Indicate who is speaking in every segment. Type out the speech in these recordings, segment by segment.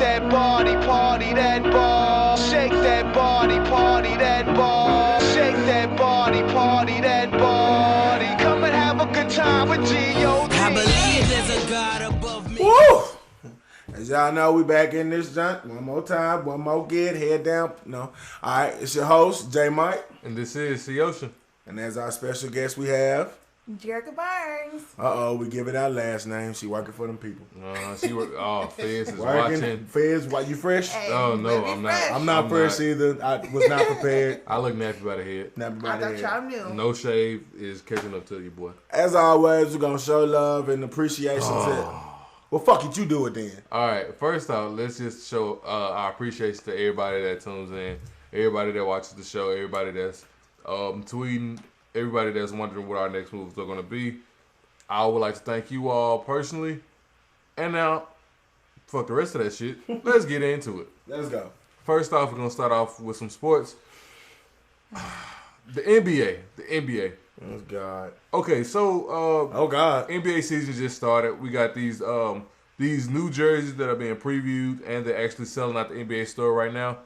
Speaker 1: that body, party that ball. Shake that body, party that ball. Shake that body, party that body. Come and have a good time with G.O.D.
Speaker 2: I believe there's a God above me.
Speaker 3: Woo! As y'all know, we back in this junk. One more time, one more get, head down. No. All right, it's your host, J Mike.
Speaker 4: And this is C Ocean.
Speaker 3: And as our special guest, we have...
Speaker 5: Jerica Barnes.
Speaker 3: we giving our last name. She working for them people.
Speaker 4: She work. Oh, Fez is
Speaker 3: Working.
Speaker 4: watching.
Speaker 3: Fez, what, you fresh?
Speaker 5: Hey,
Speaker 4: Oh no,
Speaker 5: baby
Speaker 4: I'm not.
Speaker 5: fresh.
Speaker 3: I'm not fresh either. I was not prepared.
Speaker 4: I look nappy by the head.
Speaker 3: Nappy
Speaker 5: I
Speaker 3: by the
Speaker 5: thought
Speaker 3: head.
Speaker 5: y'all knew.
Speaker 4: No shave is catching up to you, boy.
Speaker 3: As always, we're going to show love and appreciation to... Well, fuck it, you do it then.
Speaker 4: All right. First off, let's just show our appreciation to everybody that tunes in, everybody that watches the show, everybody that's tweeting, everybody that's wondering what our next moves are going to be. I would like to thank you all personally. And now, fuck the rest of that shit. Let's get into it.
Speaker 3: Let's go.
Speaker 4: First off, we're going to start off with some sports. The NBA.
Speaker 3: Oh, God.
Speaker 4: Okay, so
Speaker 3: Oh, God.
Speaker 4: NBA season just started. We got these new jerseys that are being previewed, and they're actually selling at the NBA store right now.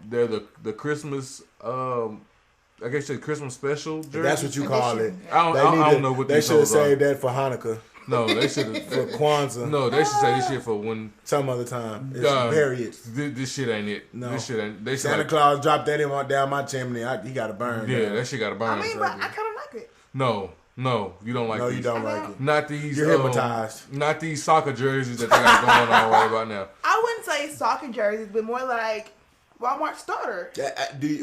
Speaker 4: They're the Christmas, I guess the Christmas special jerseys.
Speaker 3: That's what you call it.
Speaker 4: I don't know what
Speaker 3: they
Speaker 4: these
Speaker 3: should have
Speaker 4: hoes are.
Speaker 3: saved that for Hanukkah,
Speaker 4: No, they should
Speaker 3: for
Speaker 4: have.
Speaker 3: Kwanzaa,
Speaker 4: No, they should say this shit for when.
Speaker 3: some other time. It's
Speaker 4: God,
Speaker 3: period.
Speaker 4: This shit ain't it.
Speaker 3: No.
Speaker 4: This shit ain't. They should
Speaker 3: Santa Claus dropped that in down my chimney. He got to burn.
Speaker 4: Yeah,
Speaker 3: down.
Speaker 4: that shit got to burn.
Speaker 5: I mean, but I kind of like it.
Speaker 4: No, you don't like
Speaker 3: No,
Speaker 4: these.
Speaker 3: you don't like it.
Speaker 4: Not these.
Speaker 3: You're hypnotized.
Speaker 4: Not these soccer jerseys that they got going on right about now.
Speaker 5: I wouldn't say soccer jerseys, but more like Walmart starter.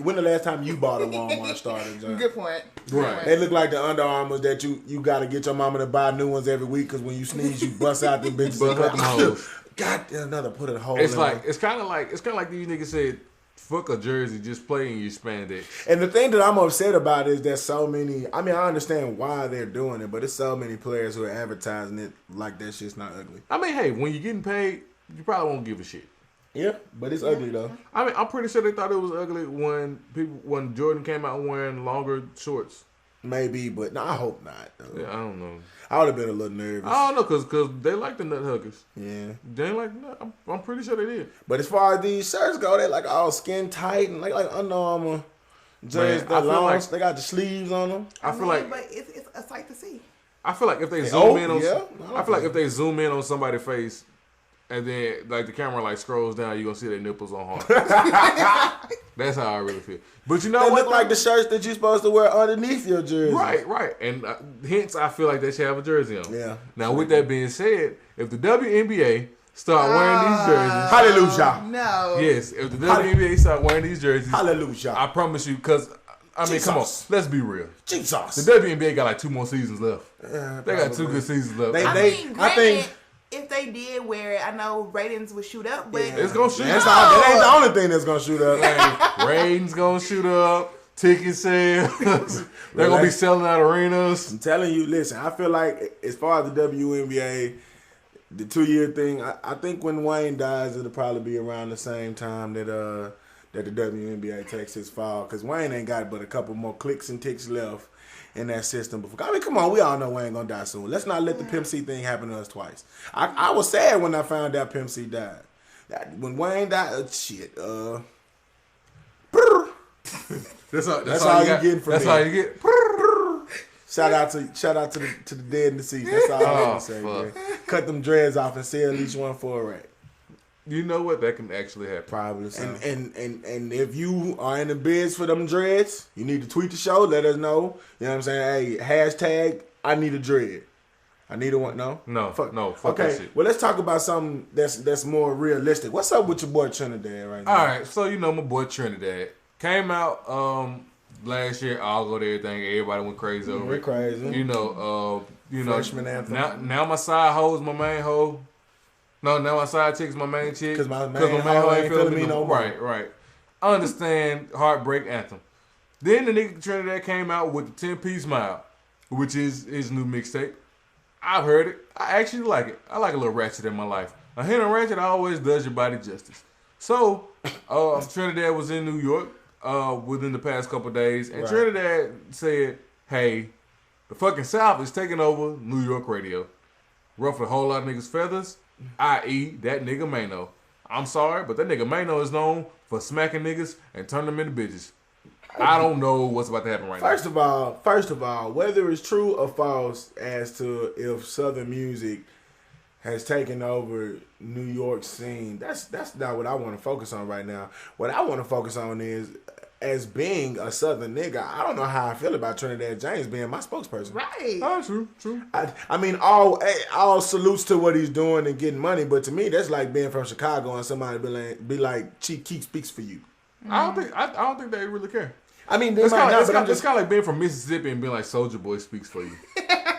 Speaker 3: When the last time you bought a Walmart starter, John?
Speaker 5: Good point.
Speaker 4: Right.
Speaker 3: They look like the Under Armours that you got to get your mama to buy new ones every week because when you sneeze, you bust out the bitches.
Speaker 4: Bust out them hoes.
Speaker 3: God, another put a hole
Speaker 4: It's
Speaker 3: in
Speaker 4: like
Speaker 3: it.
Speaker 4: it's kind of like these niggas said, "Fuck a jersey, just play in your spandex."
Speaker 3: And the thing that I'm upset about is that so many. I mean, I understand why they're doing it, but it's so many players who are advertising it like that shit's not ugly.
Speaker 4: I mean, hey, when you're getting paid, you probably won't give a shit.
Speaker 3: Yeah, but it's ugly though.
Speaker 4: I mean, I'm pretty sure they thought it was ugly when Jordan came out wearing longer shorts.
Speaker 3: Maybe, but no, I hope not. Though.
Speaker 4: Yeah, I don't know.
Speaker 3: I would have been a little nervous.
Speaker 4: I don't know, cause they like the nut huggers.
Speaker 3: Yeah,
Speaker 4: They ain't like nut. I'm pretty sure they did.
Speaker 3: but as far as these shirts go, they like all skin tight and like Under Armour. Just
Speaker 4: I
Speaker 3: the
Speaker 4: feel
Speaker 3: long,
Speaker 4: like-
Speaker 3: they got the sleeves on them.
Speaker 4: I feel like
Speaker 5: but it's a sight to see.
Speaker 4: I feel like if they zoom in on,
Speaker 3: yeah.
Speaker 4: I feel like if they zoom in on somebody's face, and then like the camera like scrolls down, you are gonna see their nipples on hard. That's how I really feel. But you know
Speaker 3: They
Speaker 4: what?
Speaker 3: look like the shirts that you're supposed to wear underneath your jersey.
Speaker 4: Right, and hence I feel like they should have a jersey on.
Speaker 3: Yeah.
Speaker 4: Now with that being said, if the WNBA start wearing these jerseys,
Speaker 3: Hallelujah.
Speaker 5: No.
Speaker 4: yes, if the WNBA start wearing these jerseys,
Speaker 3: Hallelujah.
Speaker 4: I promise you, because I mean, come on,
Speaker 3: Jesus.
Speaker 4: let's be real.
Speaker 3: Jesus.
Speaker 4: The WNBA got like 2 more seasons left. They got 2 good seasons left.
Speaker 3: They-
Speaker 5: I mean,
Speaker 3: I
Speaker 5: granted,
Speaker 3: think-
Speaker 5: if they did wear it, I know ratings would shoot up, but
Speaker 4: It's gonna shoot
Speaker 3: That's
Speaker 4: up.
Speaker 3: all. That ain't the only thing that's gonna shoot up.
Speaker 4: Like, ratings gonna shoot up. Ticket sales. They're gonna be selling out arenas.
Speaker 3: I'm telling you, listen, I feel like as far as the WNBA, the 2-year thing, I think when Wayne dies, it'll probably be around the same time that the WNBA takes its fall. Because Wayne ain't got but a couple more clicks and ticks left in that system. Before. I mean, come on, we all know Wayne gonna die soon. Let's not let the Pimp C thing happen to us twice. I was sad when I found out Pimp C died. When Wayne died, shit.
Speaker 4: That's
Speaker 3: all you getting from
Speaker 4: That's
Speaker 3: me.
Speaker 4: all you get.
Speaker 3: Shout out to the dead and deceased. That's all I want to say,
Speaker 4: fuck.
Speaker 3: man. Cut them dreads off and sell each one for a rack.
Speaker 4: You know what? That can actually happen.
Speaker 3: Probably so. And if you are in the bids for them dreads, you need to tweet the show. Let us know. You know what I'm saying? Hey, hashtag I need a dread. I need a one. No,
Speaker 4: Fuck that
Speaker 3: Okay,
Speaker 4: shit.
Speaker 3: well let's talk about something that's more realistic. What's up with your boy Trinidad right now?
Speaker 4: All right, so you know my boy Trinidad came out last year. All go everything. Everybody went crazy over
Speaker 3: We're
Speaker 4: it.
Speaker 3: crazy.
Speaker 4: You know,
Speaker 3: Freshman anthem.
Speaker 4: Now my side hoe is my main hoe. No, now my side chick is my main chick.
Speaker 3: 'Cause my main hoe ain't feeling me no more.
Speaker 4: Right. I understand Heartbreak Anthem. Then the nigga Trinidad came out with the 10-piece Mile, which is his new mixtape. I've heard it. I actually like it. I like a little ratchet in my life. A hint of ratchet always does your body justice. So, Trinidad was in New York within the past couple of days, and
Speaker 3: Right.
Speaker 4: Trinidad said, hey, the fucking South is taking over New York radio. Ruffle a whole lot of niggas' feathers, i.e. that nigga Mano. I'm sorry, but that nigga Mano is known for smacking niggas and turning them into bitches. I don't know what's about to happen right
Speaker 3: First
Speaker 4: now.
Speaker 3: of all, whether it's true or false as to if Southern music has taken over New York scene, that's not what I want to focus on right now. What I want to focus on is, as being a Southern nigga, I don't know how I feel about Trinidad James being my spokesperson.
Speaker 5: Right.
Speaker 4: Oh, true.
Speaker 3: I mean, all salutes to what he's doing and getting money, but to me, that's like being from Chicago and somebody be like Chief Keef speaks for you.
Speaker 4: I don't think they really care.
Speaker 3: I mean, they
Speaker 4: It's
Speaker 3: might
Speaker 4: kind
Speaker 3: not, but I'm
Speaker 4: of
Speaker 3: just
Speaker 4: like being from Mississippi and being like Soulja Boy speaks for you.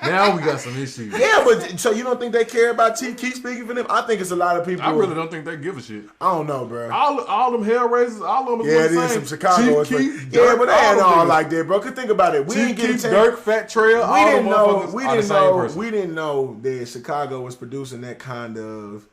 Speaker 4: Now we got some issues.
Speaker 3: yeah. But so you don't think they care about Chief Keef speaking for them? I think it's a lot of people.
Speaker 4: I really don't think they give a shit.
Speaker 3: I don't know, bro.
Speaker 4: All them Hellraisers, all of them.
Speaker 3: Yeah, it is some Chicago.
Speaker 4: Chief Keef,
Speaker 3: Yeah,
Speaker 4: Dirk,
Speaker 3: but they ain't all
Speaker 4: them
Speaker 3: like that, bro. Cause think about it. We
Speaker 4: Chief
Speaker 3: didn't get a
Speaker 4: Keef,
Speaker 3: chance.
Speaker 4: Dirk, Fat Trail.
Speaker 3: We
Speaker 4: all
Speaker 3: didn't
Speaker 4: them
Speaker 3: know.
Speaker 4: motherfuckers
Speaker 3: We
Speaker 4: are the
Speaker 3: didn't
Speaker 4: same
Speaker 3: know.
Speaker 4: person.
Speaker 3: We didn't know that Chicago was producing that kind of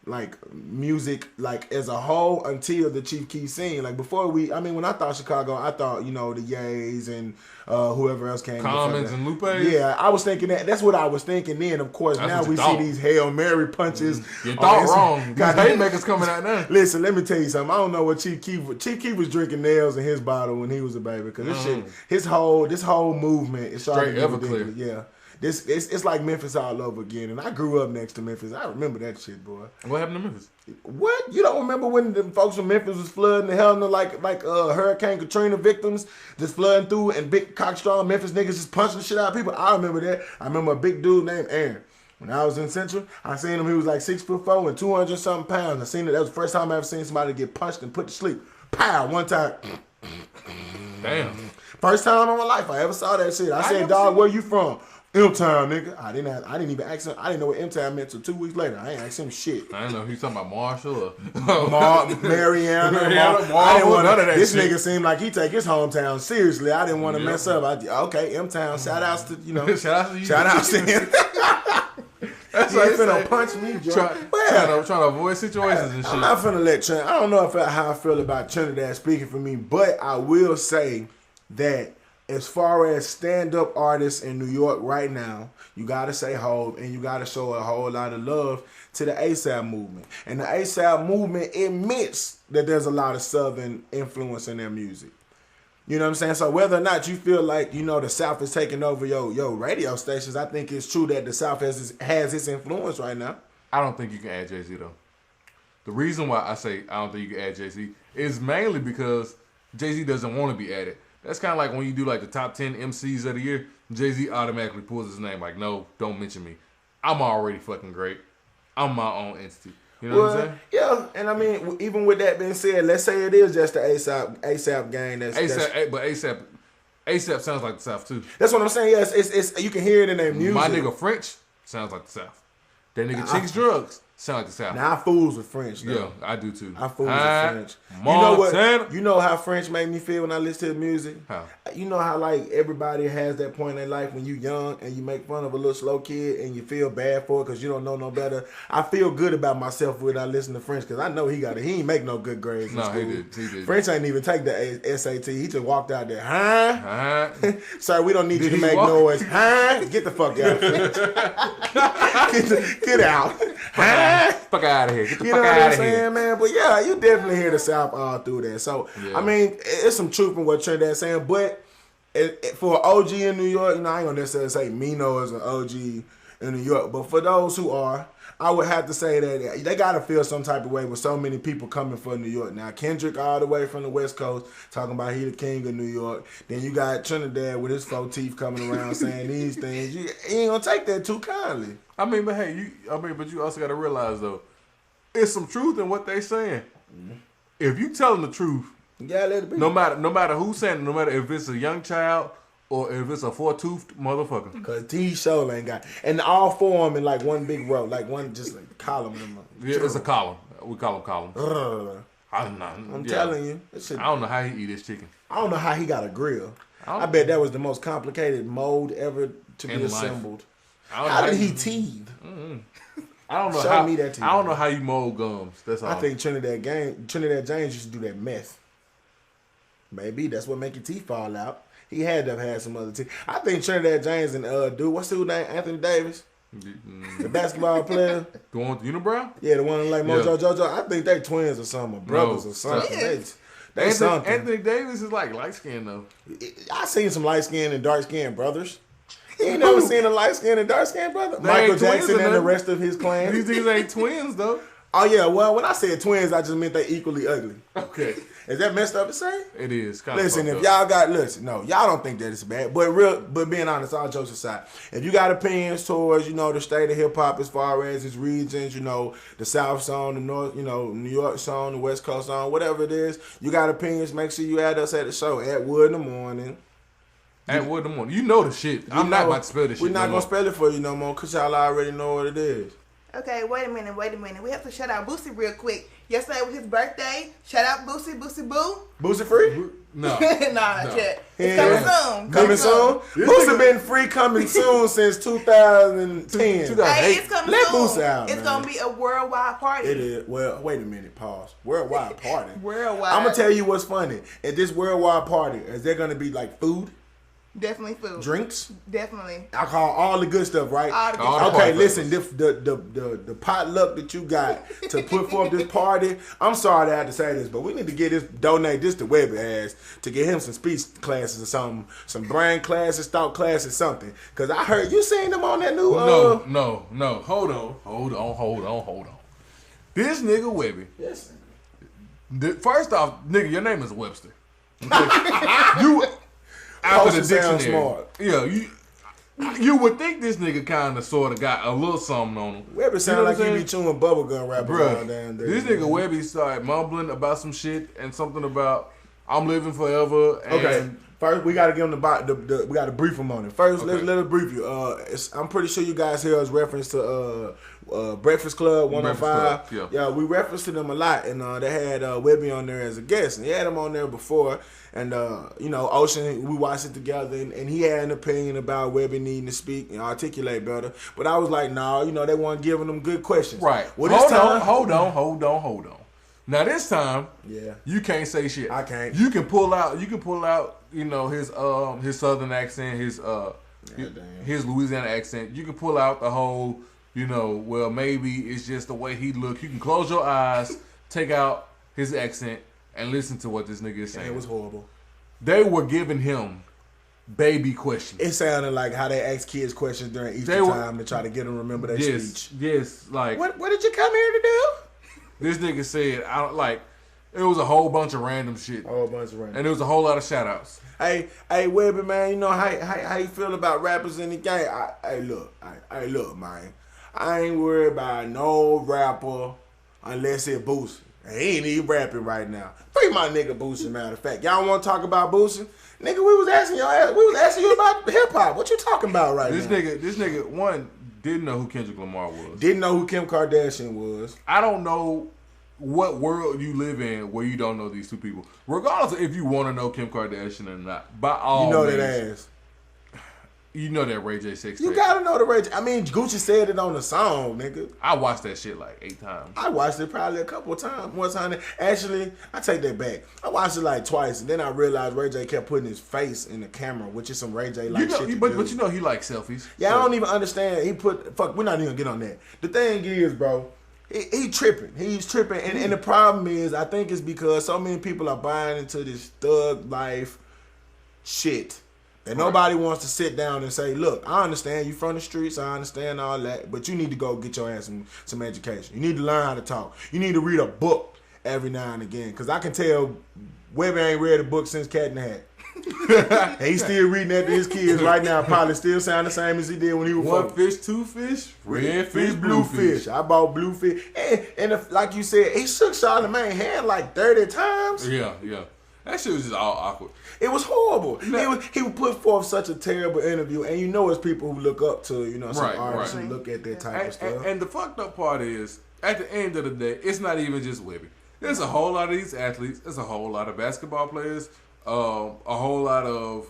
Speaker 3: like music, like as a whole, until the Chief Keef scene. Like before when I thought Chicago, I thought the Yays and whoever else came.
Speaker 4: Commons and Lupe.
Speaker 3: Yeah, I was thinking that. That's what I was thinking then. Of course,
Speaker 4: That's
Speaker 3: now
Speaker 4: what you
Speaker 3: we
Speaker 4: thought.
Speaker 3: see these Hail Mary punches.
Speaker 4: You
Speaker 3: on
Speaker 4: thought
Speaker 3: Insta-
Speaker 4: wrong. These
Speaker 3: God,
Speaker 4: haymakers coming out now.
Speaker 3: Listen, let me tell you something. I don't know what Chief Keef was drinking nails in his bottle when he was a baby. Because this shit, this whole movement is starting
Speaker 4: Straight
Speaker 3: to get
Speaker 4: Everclear.
Speaker 3: ridiculous. Yeah. It's like Memphis all over again. And I grew up next to Memphis. I remember that shit, boy.
Speaker 4: What happened to Memphis?
Speaker 3: What? You don't remember when the folks from Memphis was flooding the hell like Hurricane Katrina victims just flooding through and big cockstrong Memphis niggas just punching the shit out of people? I remember that. I remember a big dude named Aaron. When I was in Central, I seen him. He was like 6'4" and 200 something pounds. I seen it. That was the first time I ever seen somebody get punched and put to sleep. Pow! One time.
Speaker 4: Damn.
Speaker 3: First time in my life I ever saw that shit. I said,
Speaker 4: never
Speaker 3: "Dog,
Speaker 4: seen
Speaker 3: where you from?" M-Town, nigga. I didn't even ask him. I didn't know what M-Town meant till 2 weeks later. I ain't asked him shit.
Speaker 4: I didn't know if he was talking about Marshall or
Speaker 3: Mariana,
Speaker 4: Mariana,
Speaker 3: I didn't want
Speaker 4: none of that
Speaker 3: This
Speaker 4: shit.
Speaker 3: nigga seemed like he take his hometown seriously. I didn't want to mess up. Okay, M-Town. Shout outs to
Speaker 4: Shout out to you.
Speaker 3: Shout outs to him.
Speaker 4: That's
Speaker 3: He
Speaker 4: what
Speaker 3: ain't
Speaker 4: he
Speaker 3: finna
Speaker 4: said.
Speaker 3: punch me, Joe.
Speaker 4: Trying to avoid situations and shit.
Speaker 3: I'm not finna let Trent. I don't know how I feel about Trinidad speaking for me, but I will say that as far as stand-up artists in New York right now, you gotta say Hov, and you gotta show a whole lot of love to the ASAP movement. And the ASAP movement admits that there's a lot of Southern influence in their music. You know what I'm saying? So whether or not you feel like, the South is taking over your radio stations, I think it's true that the South has its influence right now.
Speaker 4: I don't think you can add Jay-Z though. The reason why I say I don't think you can add Jay-Z is mainly because Jay-Z doesn't want to be added. That's kind of like when you do like the top 10 MCs of the year, Jay-Z automatically pulls his name like, no, don't mention me. I'm already fucking great. I'm my own entity. You know what I'm saying?
Speaker 3: Yeah, and I mean, even with that being said, let's say it is just the ASAP gang. But
Speaker 4: ASAP sounds like the South too.
Speaker 3: That's what I'm saying. Yes, it's you can hear it in their music.
Speaker 4: My nigga French sounds like the South. That nigga Chick's Drugs sound like the South.
Speaker 3: Now I fools with French. Though.
Speaker 4: Yeah, I do too.
Speaker 3: I fools with French.
Speaker 4: Montana.
Speaker 3: You know how French make me feel when I listen to his music?
Speaker 4: How?
Speaker 3: You know how like everybody has that point in their life when you young and you make fun of a little slow kid and you feel bad for it because you don't know no better. I feel good about myself when I listen to French because I know he ain't make no good grades in
Speaker 4: No,
Speaker 3: school.
Speaker 4: he did.
Speaker 3: French ain't even take the SAT. He just walked out there, huh? Sir, we don't need
Speaker 4: Did
Speaker 3: you to
Speaker 4: he
Speaker 3: make
Speaker 4: walk?
Speaker 3: noise. Huh? Get the fuck out. Get out. Huh?
Speaker 4: Fuck out of here. Get the
Speaker 3: You know
Speaker 4: fuck
Speaker 3: what
Speaker 4: out
Speaker 3: I'm
Speaker 4: of here.
Speaker 3: saying, man? But yeah, you definitely hear the South all through that. So,
Speaker 4: Yeah.
Speaker 3: I mean, it's some truth in what Trinidad's saying. But for an OG in New York, I ain't going to necessarily say Mino is an OG in New York. But for those who are, I would have to say that they got to feel some type of way with so many people coming for New York. Now, Kendrick all the way from the West Coast talking about he the king of New York. Then you got Trinidad with his faux teeth coming around saying these things. You ain't going to take that too kindly.
Speaker 4: I mean, but hey, but you also got to realize though, it's some truth in what they saying. If you telling the truth,
Speaker 3: You got to let it be.
Speaker 4: no matter who's saying it, no matter if it's a young child or if it's a four-toothed motherfucker.
Speaker 3: Because T show ain't got, and all four of them in like one big row, like one just like column.
Speaker 4: Yeah, it's a column. We call them columns.
Speaker 3: I'm
Speaker 4: I'm
Speaker 3: telling you, that shit,
Speaker 4: I don't know how he eat his chicken.
Speaker 3: I don't know how he got a grill.
Speaker 4: I don't-
Speaker 3: I bet that was the most complicated mold ever to be
Speaker 4: In life.
Speaker 3: assembled.
Speaker 4: I don't know
Speaker 3: How did
Speaker 4: you-
Speaker 3: he teethe?
Speaker 4: I don't know
Speaker 3: Show
Speaker 4: how.
Speaker 3: me that to
Speaker 4: I don't
Speaker 3: you.
Speaker 4: know how you mold gums. That's all.
Speaker 3: I think Trinidad James used to do that meth. Maybe that's what make your teeth fall out. He had to have had some other teeth. I think Trinidad James and dude, what's his name? Anthony Davis. The basketball player.
Speaker 4: The one with Unibrow?
Speaker 3: Yeah, the one like Mojo
Speaker 4: Yeah.
Speaker 3: Jojo. I think they twins or something, or brothers or something.
Speaker 5: Twins?
Speaker 3: They something.
Speaker 4: Anthony Davis is like light skinned though.
Speaker 3: I seen some light skinned and dark skinned brothers. You ain't never seen a light skinned and dark skinned brother?
Speaker 4: They
Speaker 3: Michael
Speaker 4: ain't twins
Speaker 3: Jackson
Speaker 4: or
Speaker 3: and the
Speaker 4: nothing.
Speaker 3: rest of his clan.
Speaker 4: These niggas ain't twins though.
Speaker 3: Oh yeah, well when I said twins, I just meant they equally ugly.
Speaker 4: Okay.
Speaker 3: Is that messed up to say?
Speaker 4: It is. Kinda
Speaker 3: Listen, if
Speaker 4: fucked up.
Speaker 3: y'all don't think that it's bad. But being honest, all jokes aside, if you got opinions towards, the state of hip hop as far as its regions, the South Zone, the North, New York Zone, the West Coast Zone, whatever it is, you got opinions, make sure you add us at the show at Wood in the Morning.
Speaker 4: At Wood in the Morning. You know the shit. I'm not about to spell this shit.
Speaker 3: We're not
Speaker 4: no
Speaker 3: gonna spell it for you no more because y'all already know what it is.
Speaker 5: Okay, wait a minute. We have to shout out Boosie real quick. Yesterday was his birthday. Shout out Boosie Boo.
Speaker 3: Boosie free?
Speaker 4: No.
Speaker 5: Nah, not yet. It's
Speaker 3: Yeah.
Speaker 5: coming soon.
Speaker 3: Coming soon?
Speaker 4: This
Speaker 3: Boosie
Speaker 4: nigga-
Speaker 3: been free coming soon since 2010.
Speaker 4: 2000.
Speaker 5: Hey, it's coming
Speaker 3: Let
Speaker 5: soon.
Speaker 3: Boosie out,
Speaker 5: It's
Speaker 3: man.
Speaker 5: gonna be a worldwide party.
Speaker 3: It is. Well, wait a minute. Pause. Worldwide party.
Speaker 5: Worldwide.
Speaker 3: I'm gonna tell you what's funny. At this worldwide party, is there gonna be like food,
Speaker 5: Definitely food.
Speaker 3: drinks,
Speaker 5: Definitely.
Speaker 3: alcohol, all the good stuff, right?
Speaker 5: All the good
Speaker 4: All the
Speaker 5: stuff.
Speaker 3: Okay,
Speaker 4: party
Speaker 3: listen. The potluck that you got to put forth this party. I'm sorry to have to say this, but we need to donate this to Webby ass to get him some speech classes or something, some brain classes, thought classes, something. Cause I heard you seen him on that new.
Speaker 4: No. Hold on. This nigga Webby.
Speaker 3: Yes.
Speaker 4: First off, nigga, your name is Webster. You after the
Speaker 3: Supposed to sound
Speaker 4: dictionary. Yeah, you would think this nigga kind of sort of got a little something on him.
Speaker 3: Webby sound
Speaker 4: know
Speaker 3: like
Speaker 4: what I'm
Speaker 3: he be chewing bubblegum rappers all damn
Speaker 4: Bruh,
Speaker 3: day.
Speaker 4: this nigga Webby started mumbling about some shit and something about I'm living forever. And
Speaker 3: Okay. First, we gotta give him we gotta brief him on it. First,
Speaker 4: Okay.
Speaker 3: let us brief you. I'm pretty sure you guys hear us reference to Breakfast Club 105.
Speaker 4: Breakfast Club, yeah.
Speaker 3: We referenced to them a lot, and they had Webby on there as a guest, and he had him on there before. And Ocean, we watched it together, and he had an opinion about Webby needing to speak and articulate better. But I was like, no, they weren't giving them good questions.
Speaker 4: Right.
Speaker 3: Well, this time,
Speaker 4: Hold on. Now this time,
Speaker 3: Yeah.
Speaker 4: you can't say shit.
Speaker 3: I can't.
Speaker 4: You can pull out, his southern accent, his Louisiana accent. You can pull out the whole, well, maybe it's just the way he look. You can close your eyes, take out his accent, and listen to what this nigga is saying.
Speaker 3: It was horrible.
Speaker 4: They were giving him baby questions.
Speaker 3: It sounded like how they ask kids questions during Easter
Speaker 4: They were-
Speaker 3: time to try to get them to remember their speech.
Speaker 4: Yes, like
Speaker 3: What did you come here to do?
Speaker 4: this nigga said. I don't like. It was a whole bunch of random shit,
Speaker 3: A whole bunch of random.
Speaker 4: and there was a whole lot of shout outs.
Speaker 3: Hey, Webby, man, how you feel about rappers in the game? Look, man. I ain't worried about no rapper unless it Boosie. And he ain't even rapping right now. Free my nigga Boosie, matter of fact. Y'all want to talk about Boosie? Nigga, we was asking you about hip hop. What you talking about right
Speaker 4: This
Speaker 3: now?
Speaker 4: nigga, one didn't know who Kendrick Lamar was.
Speaker 3: Didn't know who Kim Kardashian was.
Speaker 4: I don't know what world you live in where you don't know these two people. Regardless of if you want to know Kim Kardashian or not, by all
Speaker 3: You know
Speaker 4: means,
Speaker 3: that ass.
Speaker 4: you know that Ray J sex
Speaker 3: You
Speaker 4: tape.
Speaker 3: gotta know the Ray J. I mean, Gucci said it on the song, nigga.
Speaker 4: I watched that shit like 8 times.
Speaker 3: I watched it probably a couple of times. One time, actually, I take that back. I watched it like twice, and then I realized Ray J kept putting his face in the camera, which is some Ray J like shit. To
Speaker 4: But
Speaker 3: do.
Speaker 4: you know he likes selfies.
Speaker 3: Yeah,
Speaker 4: So-
Speaker 3: I don't even understand. We're not even gonna get on that. The thing is, bro, he tripping. He's tripping, and the problem is, I think it's because so many people are buying into this thug life shit. And nobody wants to sit down and say, look, I understand you from the streets, I understand all that, but you need to go get your ass some education. You need to learn how to talk. You need to read a book every now and again. Because I can tell Webby ain't read a book since Cat in the Hat. And he's still reading that to his kids right now. Probably still sound the same as he did when he was
Speaker 4: One
Speaker 3: 4.
Speaker 4: fish, two fish, red fish, blue fish.
Speaker 3: I bought blue fish. And like you said, he shook Charlamagne's hand like 30 times.
Speaker 4: Yeah. That shit was just all awkward.
Speaker 3: It was horrible.
Speaker 4: No.
Speaker 3: He would put forth such a terrible interview, and it's people who look up to, some
Speaker 4: Right,
Speaker 3: artists
Speaker 4: right.
Speaker 3: who look at that type of stuff.
Speaker 4: And the fucked up part is, at the end of the day, it's not even just Webby. There's a whole lot of these athletes. There's a whole lot of basketball players. A whole lot of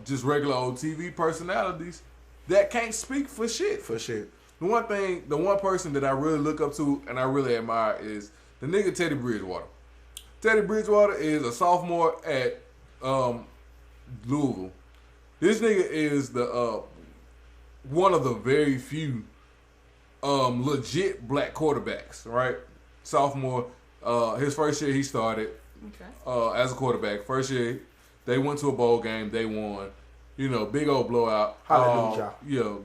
Speaker 4: just regular old TV personalities that can't speak for shit.
Speaker 3: For shit.
Speaker 4: The one person that I really look up to and I really admire is the nigga Teddy Bridgewater. Teddy Bridgewater is a sophomore at Louisville. This nigga is one of the very few legit black quarterbacks, right? Sophomore, his first year he started as a quarterback. First year they went to a bowl game, they won. You know, big old blowout.
Speaker 3: Hallelujah.
Speaker 4: You know,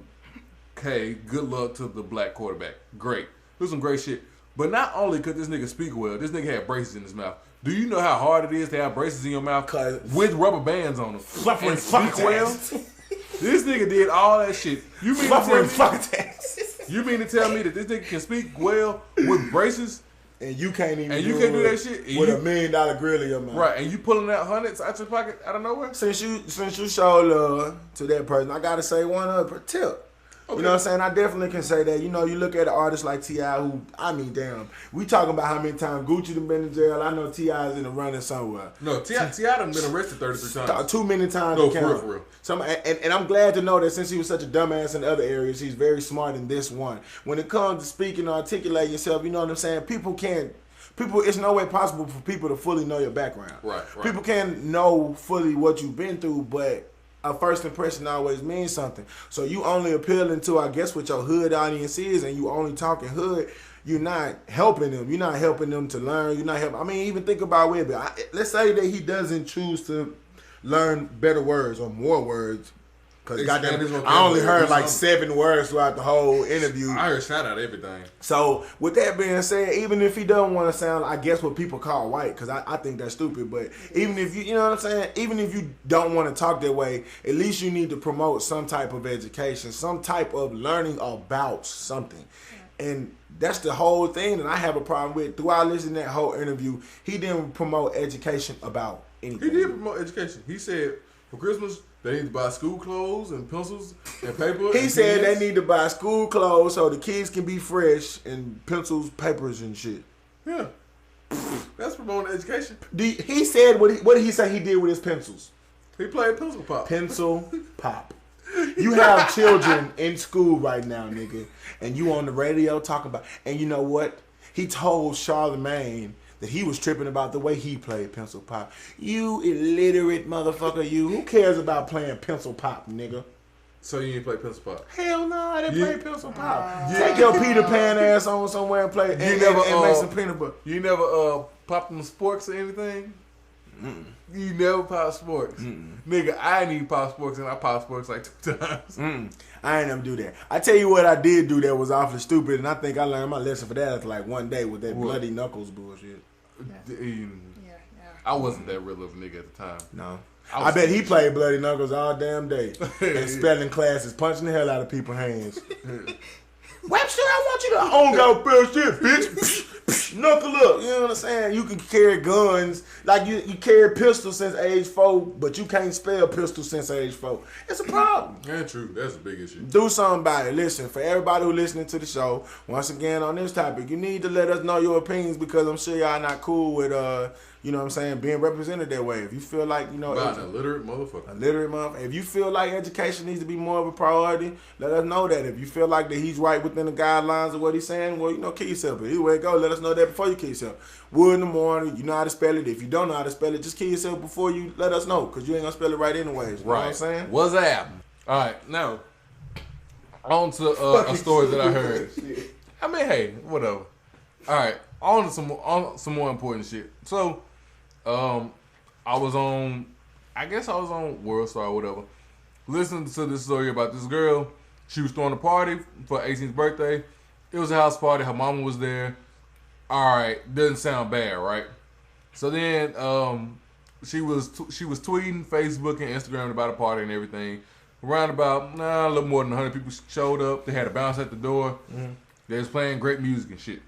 Speaker 4: okay, good luck to the black quarterback. Great. It was some great shit. But not only could this nigga speak well, this nigga had braces in his mouth. Do you know how hard it is to have braces in your mouth with rubber bands on them and speak well? This nigga did all that shit. You mean to tell me that this nigga can speak well with braces?
Speaker 3: And you can't even
Speaker 4: do that shit
Speaker 3: with $1 million grill in your mouth.
Speaker 4: Right, and you pulling out hundreds out your pocket out of nowhere?
Speaker 3: Since you show love to that person, I gotta say one other tip. Okay. You know what I'm saying? I definitely can say that. You know, you look at an artist like T.I. who, I mean, damn. We talking about how many times Gucci done been in jail. I know T.I. is in the running somewhere.
Speaker 4: No, T.I. done been arrested 33 times.
Speaker 3: Too many times.
Speaker 4: No, for real.
Speaker 3: And I'm glad to know that since he was such a dumbass in other areas, he's very smart in this one. When it comes to speaking or articulating yourself, you know what I'm saying? It's no way possible for people to fully know your background.
Speaker 4: Right.
Speaker 3: People can't know fully what you've been through, but a first impression always means something. So you only appealing to, I guess, what your hood audience is, and you only talking hood. You're not helping them. You're not helping them to learn. You're not helping. I mean, even think about Webby. Let's say that he doesn't choose to learn better words or more words. Because goddamn, I only heard like 7 words throughout the whole interview.
Speaker 4: I heard shout out everything.
Speaker 3: So with that being said, even if he doesn't want to sound, I guess, what people call white, because I think that's stupid. But even if you know what I'm saying, even if you don't want to talk that way, at least you need to promote some type of education, some type of learning about something. And that's the whole thing that I have a problem with. Throughout listening to that whole interview, he didn't promote education about anything.
Speaker 4: He did promote education. He said for Christmas, they need to buy school clothes and pencils and paper.
Speaker 3: He said they need to buy school clothes so the kids can be fresh, and pencils, papers, and shit.
Speaker 4: Yeah. That's promoting education.
Speaker 3: He said, what did he say he did with his pencils?
Speaker 4: He played pencil pop.
Speaker 3: Pencil pop. You have children in school right now, nigga, and you on the radio talking about, and you know what? He told Charlamagne that he was tripping about the way he played pencil pop. You illiterate motherfucker, you. Who cares about playing pencil pop, nigga?
Speaker 4: So you didn't play pencil pop?
Speaker 3: Hell no, I didn't play pencil pop. Take your Peter Pan ass on somewhere and play and make some peanut butter.
Speaker 4: You never popped them sporks or anything? Mm-mm. You never popped sporks? Mm-mm. Nigga, I didn't even pop sporks, and I popped sporks like 2 times.
Speaker 3: Mm-mm. I ain't never do that. I tell you what I did do that was awfully stupid, and I think I learned my lesson for that after like one day with that bloody knuckles bullshit.
Speaker 4: I wasn't that real of a nigga at the time.
Speaker 3: No. I bet he played bloody knuckles all damn day. And spelling classes, punching the hell out of people's hands. Webster, I want you to own go spell shit, bitch. Knuckle up. You know what I'm saying? You can carry guns. Like you carry pistols since age 4, but you can't spell pistol since age 4. It's a problem.
Speaker 4: Yeah, true. That's a big issue.
Speaker 3: Do something about it. Listen, for everybody who listening to the show, once again on this topic, you need to let us know your opinions, because I'm sure y'all not cool with you know what I'm saying, being represented that way. If you feel like, you know,
Speaker 4: an illiterate motherfucker.
Speaker 3: If you feel like education needs to be more of a priority, let us know that. If you feel like that he's right within the guidelines of what he's saying, well, you know, kill yourself. But either way it go, let us know that before you kill yourself. Wood in the morning, you know how to spell it. If you don't know how to spell it, just kill yourself before you let us know, because you ain't going to spell it right anyways. You know what I'm saying?
Speaker 4: What's that? All right, now, on to a story that I heard. I mean, hey, whatever. All right, on to some more important shit. So, I was on Worldstar or whatever, listening to this story about this girl. She was throwing a party for her 18th birthday. It was a house party. Her mama was there. All right, doesn't sound bad, right? So then, she was tweeting, Facebook, and Instagram about a party and everything. Around about a little more than 100 people showed up. They had a bounce at the door. Mm-hmm. They was playing great music and shit.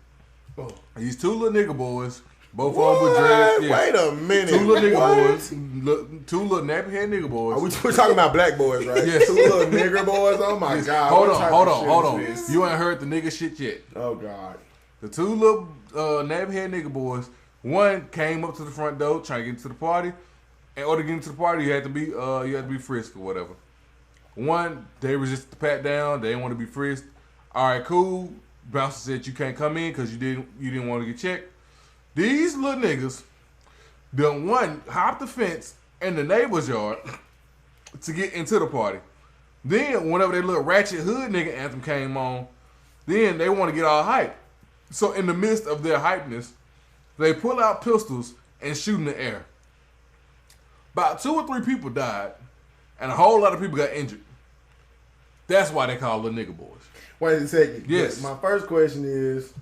Speaker 4: Oh. These 2 little nigga boys. Both of them with dreads. Yeah.
Speaker 3: Wait a minute.
Speaker 4: 2 little nigga boys. 2 little nappy head nigga boys.
Speaker 3: We're talking about black boys, right?
Speaker 4: Yes.
Speaker 3: 2 little nigger boys. Oh my God.
Speaker 4: Hold on. You ain't heard the nigga shit yet.
Speaker 3: Oh God.
Speaker 4: The 2 little nappy head nigga boys. One came up to the front door trying to get into the party. In order to get into the party, you had to be frisked or whatever. One, they resisted the pat down. They didn't want to be frisked. All right, cool. Bouncer said you can't come in because you didn't want to get checked. These little niggas done hopped the fence in the neighbor's yard to get into the party. Then whenever that little ratchet hood nigga anthem came on, then they want to get all hype. So in the midst of their hypeness, they pull out pistols and shoot in the air. About 2 or 3 people died, and a whole lot of people got injured. That's why they call little nigga boys.
Speaker 3: Wait a second.
Speaker 4: Yes.
Speaker 3: My first question is,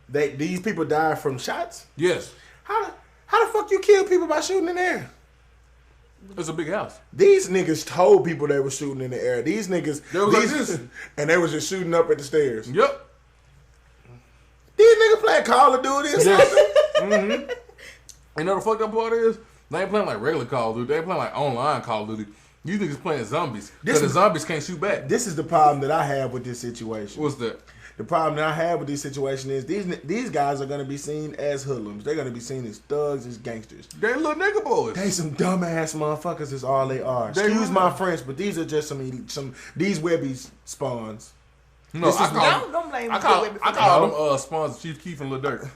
Speaker 3: these people died from shots?
Speaker 4: Yes.
Speaker 3: How the fuck you kill people by shooting in the air?
Speaker 4: It's a big house.
Speaker 3: These niggas told people they were shooting in the air. These niggas,
Speaker 4: They was like this.
Speaker 3: and they was just shooting up at the stairs.
Speaker 4: Yep.
Speaker 3: These niggas playing Call of Duty or something.
Speaker 4: You know the fucked up part is? They ain't playing like regular Call of Duty. They ain't playing like online Call of Duty. You niggas playing zombies. Because the zombies can't shoot back.
Speaker 3: This is the problem that I have with this situation.
Speaker 4: What's that?
Speaker 3: The problem that I have with this situation is these guys are going to be seen as hoodlums. They're going to be seen as thugs, as gangsters.
Speaker 4: They little nigga boys.
Speaker 3: They some dumbass motherfuckers is all they are. Excuse my French, but these are just these Webby spawns.
Speaker 4: No,
Speaker 3: This is-
Speaker 5: Don't blame
Speaker 4: I call
Speaker 5: Webby for
Speaker 4: them spawns Chief Keef and Lil Durk.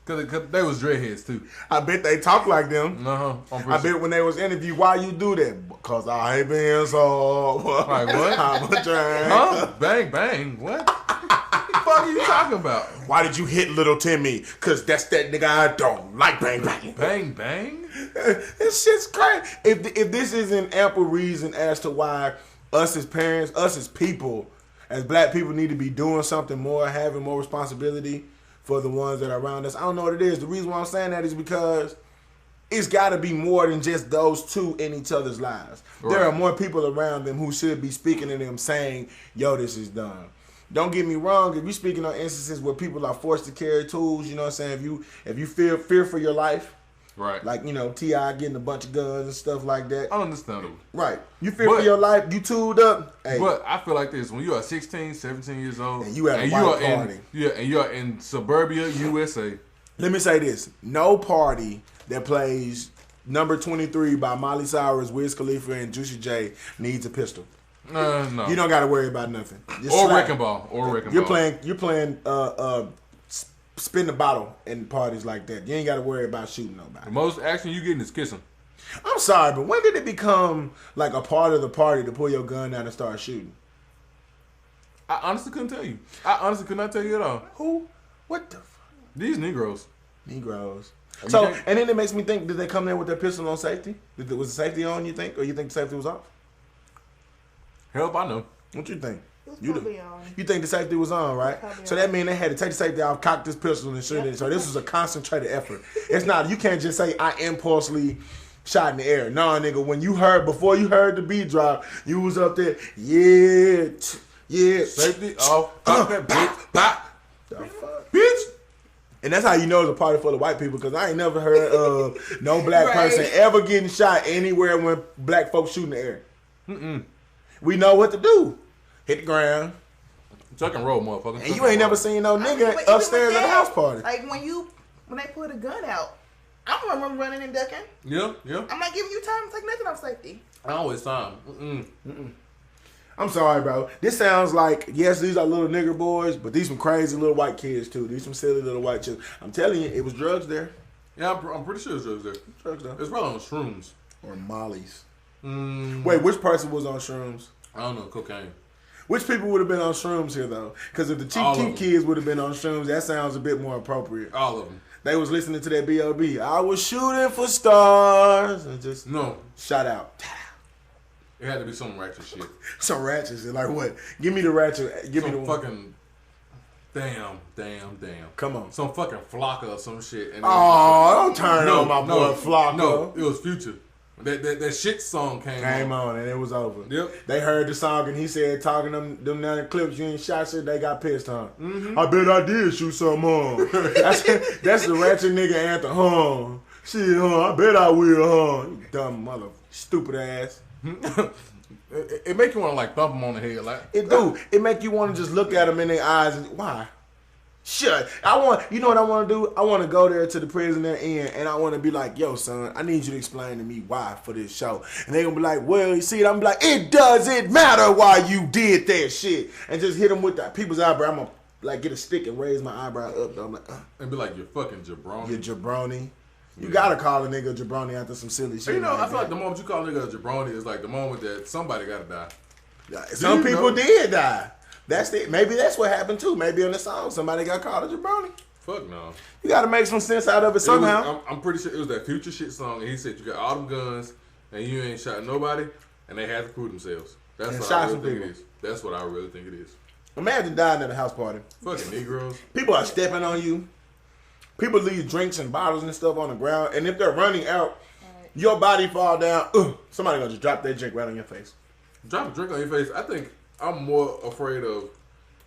Speaker 4: Cause they was dreadheads too.
Speaker 3: I bet they talk like them.
Speaker 4: I'm
Speaker 3: I bet when they was interviewed, why you do that? Because I ain't been so.
Speaker 4: Like what?
Speaker 3: I'm trying.
Speaker 4: Huh? Bang bang. What? What the fuck are you talking about?
Speaker 3: Why did you hit little Timmy? Because that's that nigga I don't like. Bang bang.
Speaker 4: Bang bang.
Speaker 3: This shit's crazy. If this isn't ample reason as to why us as parents, us as people, as black people need to be doing something more, having more responsibility for the ones that are around us. I don't know what it is. The reason why I'm saying that is because it's got to be more than just those two in each other's lives.
Speaker 4: Right.
Speaker 3: There are more people around them who should be speaking to them saying, yo, this is done. Don't get me wrong. If you're speaking on instances where people are forced to carry tools, you know what I'm saying? If you feel fear for your life,
Speaker 4: Right.
Speaker 3: like, you know, T.I. getting a bunch of guns and stuff like that.
Speaker 4: Understandable.
Speaker 3: Right. You fear for your life, you tooled up. Hey,
Speaker 4: But I feel like this: when you are 16, 17 years old,
Speaker 3: And you at a white party.
Speaker 4: and you are in suburbia USA.
Speaker 3: let me say this. No party that plays Number 23 by Miley Cyrus, Wiz Khalifa, and Juicy J needs a pistol.
Speaker 4: No.
Speaker 3: You don't got to worry about nothing. Just
Speaker 4: Or
Speaker 3: slap.
Speaker 4: wrecking ball.
Speaker 3: You're playing spin the bottle in parties like that. You ain't got to worry about shooting nobody.
Speaker 4: The most action you getting is kissing.
Speaker 3: I'm sorry, but when did it become like a part of the party to pull your gun out and start shooting?
Speaker 4: I honestly couldn't tell you. I honestly could not tell you at all.
Speaker 3: Who? What the fuck?
Speaker 4: These Negroes.
Speaker 3: Negroes.
Speaker 4: You
Speaker 3: So,
Speaker 4: think-
Speaker 3: and then it makes me think, did they come there with their pistol on safety? Was the safety on, you think? Or you think the safety was off?
Speaker 4: Help, I know.
Speaker 3: What you think?
Speaker 5: It was
Speaker 3: You
Speaker 5: probably
Speaker 3: do.
Speaker 5: on.
Speaker 3: You think the safety was on, right?
Speaker 5: Probably
Speaker 3: So
Speaker 5: on.
Speaker 3: that means they had to take the safety off, cock this pistol, and shoot it. So this was a concentrated effort. It's not, you can't just say, I impulsively shot in the air. No, nigga, before you heard the beat drop, you was up there, yeah.
Speaker 4: Safety off. Cock that bitch.
Speaker 3: Bop. The fuck?
Speaker 4: Bitch.
Speaker 3: And that's how you know it's a party full of white people, because I ain't never heard of no black
Speaker 5: Right.
Speaker 3: person ever getting shot anywhere when black folks shoot in the air. We know what to do. Hit the ground.
Speaker 4: Tuck and roll, motherfucker.
Speaker 3: And you ain't never seen no
Speaker 5: I mean,
Speaker 3: nigga
Speaker 5: but even
Speaker 3: upstairs
Speaker 5: with
Speaker 3: at a
Speaker 5: that,
Speaker 3: house party.
Speaker 5: Like when they pull the gun out, I don't remember running and ducking.
Speaker 4: Yeah.
Speaker 5: I'm not giving you time to take nothing off safety.
Speaker 4: I always time.
Speaker 3: I'm sorry, bro. This sounds like, yes, these are little nigger boys, but these some crazy little white kids, too. These some silly little white chicks. I'm telling you, it was drugs there.
Speaker 4: Yeah, I'm pretty sure it's drugs there.
Speaker 3: Drugs there.
Speaker 4: It's probably on shrooms.
Speaker 3: Or mollies.
Speaker 4: Mm,
Speaker 3: Wait, which person was on shrooms?
Speaker 4: I don't know, cocaine.
Speaker 3: Which people would have been on shrooms here, though? Because if the Chief
Speaker 4: All of
Speaker 3: Keef
Speaker 4: them.
Speaker 3: kids would have been on shrooms, that sounds a bit more appropriate.
Speaker 4: All of them.
Speaker 3: They was listening to that B.O.B. I was shooting for stars. And just
Speaker 4: No,
Speaker 3: shot out.
Speaker 4: it had to be some ratchet shit.
Speaker 3: Some ratchets. And like, what? Give me the ratchet. Give me
Speaker 4: Some
Speaker 3: the
Speaker 4: fucking damn.
Speaker 3: Come on.
Speaker 4: Some fucking Flocka or some shit. And
Speaker 3: Oh, don't turn on my boy Flocka.
Speaker 4: No, it was Future. That shit song came
Speaker 3: on and it was over.
Speaker 4: Yep.
Speaker 3: They heard the song and he said, talking them down the clips, you ain't shot shit, they got pissed, huh? I bet I did shoot some on. that's the ratchet nigga anthem, huh? Shit, huh? I bet I will, huh? You dumb mother, stupid ass.
Speaker 4: It make you want to like thump him on the head, like
Speaker 3: It do. It make you want to just look at them in their eyes and why? Shut. You know what I want to do? I want to go there to the prison they're in, and I want to be like, yo, son, I need you to explain to me why for this show. And they going to be like, well, you see it? I'm like, it doesn't matter why you did that shit. And just hit them with that people's eyebrow. I'm going to like get a stick and raise my eyebrow up. Though. I'm like,
Speaker 4: and be like, you're fucking jabroni.
Speaker 3: you jabroni. You gotta call a nigga a jabroni after some silly shit.
Speaker 4: You know,
Speaker 3: like
Speaker 4: I feel like
Speaker 3: that.
Speaker 4: the moment you call a nigga a jabroni is like the moment that somebody gotta die.
Speaker 3: Some
Speaker 4: you
Speaker 3: people
Speaker 4: know?
Speaker 3: did die. Maybe that's what happened too. Maybe in the song somebody got called a jabroni.
Speaker 4: Fuck no.
Speaker 3: You gotta make some sense out of it somehow.
Speaker 4: I'm pretty sure it was that Future shit song, and he said you got all them guns and you ain't shot nobody, and they had to prove themselves. That's
Speaker 3: And
Speaker 4: what
Speaker 3: shot
Speaker 4: I
Speaker 3: some
Speaker 4: really think
Speaker 3: people.
Speaker 4: it is. That's what I really think it is.
Speaker 3: Imagine dying at a house party.
Speaker 4: Fucking Negroes.
Speaker 3: People are stepping on you. People leave drinks and bottles and stuff on the ground, and if they're running out, your body fall down. Somebody gonna just drop that drink right on your face.
Speaker 4: Drop a drink on your face. I think I'm more afraid of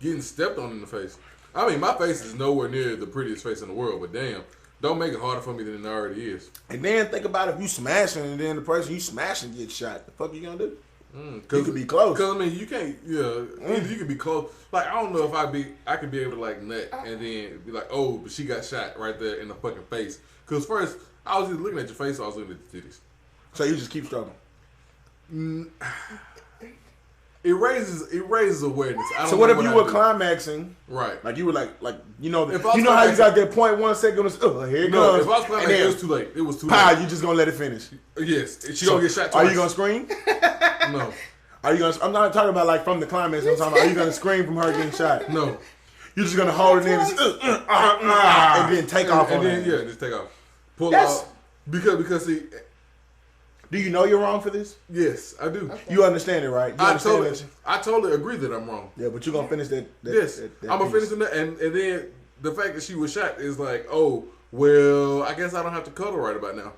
Speaker 4: getting stepped on in the face. I mean, my face is nowhere near the prettiest face in the world, but damn, don't make it harder for me than it already is.
Speaker 3: And then think about if you smashing, and then the person you smashing gets shot. The fuck you gonna do? You could be close.
Speaker 4: Cause I mean, you can't. Yeah, either you could be close. Like I don't know if I could be able to like nut and then be like, oh, but she got shot right there in the fucking face. Cause first I was either looking at your face or I was looking at the titties.
Speaker 3: So you just keep struggling.
Speaker 4: It raises awareness. I don't
Speaker 3: So what
Speaker 4: know
Speaker 3: if you
Speaker 4: I
Speaker 3: were
Speaker 4: do.
Speaker 3: climaxing?
Speaker 4: Like
Speaker 3: Like you were like you know
Speaker 4: If I was
Speaker 3: you know how you got
Speaker 4: climaxing-
Speaker 3: that point 1 second. Here it
Speaker 4: no,
Speaker 3: comes.
Speaker 4: if I was playing,
Speaker 3: and
Speaker 4: it
Speaker 3: then,
Speaker 4: was too late. It was too
Speaker 3: pow,
Speaker 4: late.
Speaker 3: you just gonna let it finish.
Speaker 4: Yes, she gonna get shot
Speaker 3: Are
Speaker 4: twice.
Speaker 3: you gonna scream?
Speaker 4: No,
Speaker 3: Are you gonna? I'm not talking about like from the climax. I'm talking about are you gonna scream from her getting shot?
Speaker 4: no.
Speaker 3: You're just gonna hold it in and then take off
Speaker 4: And
Speaker 3: on
Speaker 4: then
Speaker 3: it.
Speaker 4: just take off. Pull
Speaker 3: That's-
Speaker 4: off because see,
Speaker 3: Do you know you're wrong for this?
Speaker 4: yes, I do.
Speaker 3: You understand it, right? You understand that?
Speaker 4: I totally agree that I'm wrong.
Speaker 3: Yeah, but you're gonna finish that.
Speaker 4: Yes,
Speaker 3: that
Speaker 4: I'm gonna
Speaker 3: piece.
Speaker 4: finish that, and then the fact that she was shot is like, oh, well, I guess I don't have to cuddle right about now.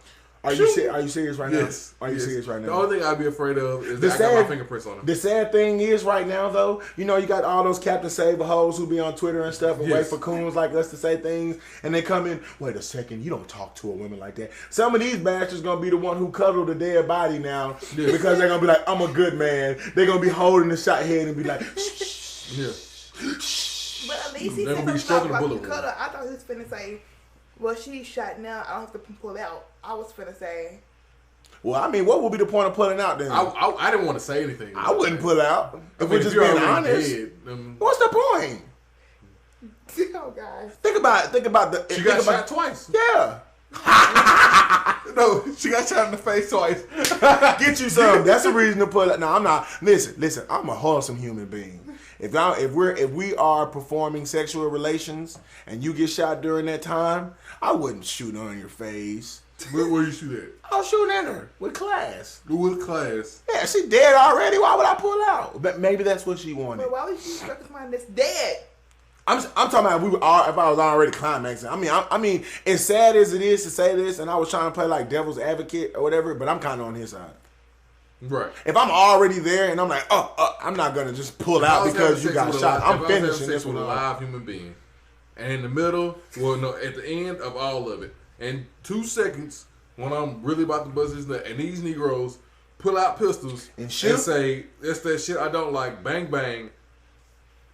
Speaker 3: Are you serious right
Speaker 4: Yes.
Speaker 3: now? Are you
Speaker 4: yes.
Speaker 3: serious right
Speaker 4: The
Speaker 3: now?
Speaker 4: only thing I'd be afraid of is
Speaker 3: The
Speaker 4: that I got my
Speaker 3: sad-
Speaker 4: fingerprints on him.
Speaker 3: The sad thing is right now though, you know you got all those Captain Saber hoes who be on Twitter and stuff and wait
Speaker 4: Yes.
Speaker 3: for coons like us to say things, and they come in. Wait a second, you don't talk to a woman like that. Some of these bastards gonna be the one who cuddle the dead body now
Speaker 4: Yes.
Speaker 3: because they're gonna be like, I'm a good man. They're gonna be holding the shot head and be like,
Speaker 4: Yeah.
Speaker 5: But at least he
Speaker 4: Never
Speaker 5: said
Speaker 4: be
Speaker 5: something
Speaker 4: stroking
Speaker 5: about
Speaker 4: a
Speaker 5: the
Speaker 4: bullet wound.
Speaker 5: cutter. I thought he was finna say, well, she's shot now. I don't have to pull out. I was finna say,
Speaker 3: well, I mean, what would be the point of pulling out then?
Speaker 4: I didn't want to say anything.
Speaker 3: I wouldn't pull out. If
Speaker 4: I
Speaker 3: we're
Speaker 4: mean,
Speaker 3: just
Speaker 4: you're
Speaker 3: being
Speaker 4: already
Speaker 3: honest.
Speaker 4: dead,
Speaker 3: What's the point?
Speaker 5: oh gosh.
Speaker 3: Think about the.
Speaker 4: she
Speaker 3: think
Speaker 4: got
Speaker 3: about,
Speaker 4: shot twice.
Speaker 3: Yeah.
Speaker 4: No, she got shot in the face twice.
Speaker 3: Get you some. That's a reason to pull it. No, I'm not. Listen. I'm a wholesome human being. If we are performing sexual relations and you get shot during that time, I wouldn't shoot on your face.
Speaker 4: Where you shoot at?
Speaker 3: I'll shoot at her with class.
Speaker 4: With class.
Speaker 3: Yeah, she dead already. Why would I pull out? But maybe that's what she wanted.
Speaker 5: But why would she struck somebody that's dead?
Speaker 3: I'm talking about if I was already climaxing. I mean, as sad as it is to say this, and I was trying to play like devil's advocate or whatever, but I'm kind of on his side.
Speaker 4: Right.
Speaker 3: If I'm already there and I'm like, I'm not gonna just pull out because you got shot. I'm finishing this
Speaker 4: with
Speaker 3: one
Speaker 4: a
Speaker 3: off.
Speaker 4: live human being, and in the middle, well, no, at the end of all of it, in 2 seconds, when I'm really about to bust his nut, and these Negroes pull out pistols
Speaker 3: And shoot?
Speaker 4: say, "That's that shit I don't like." Bang bang,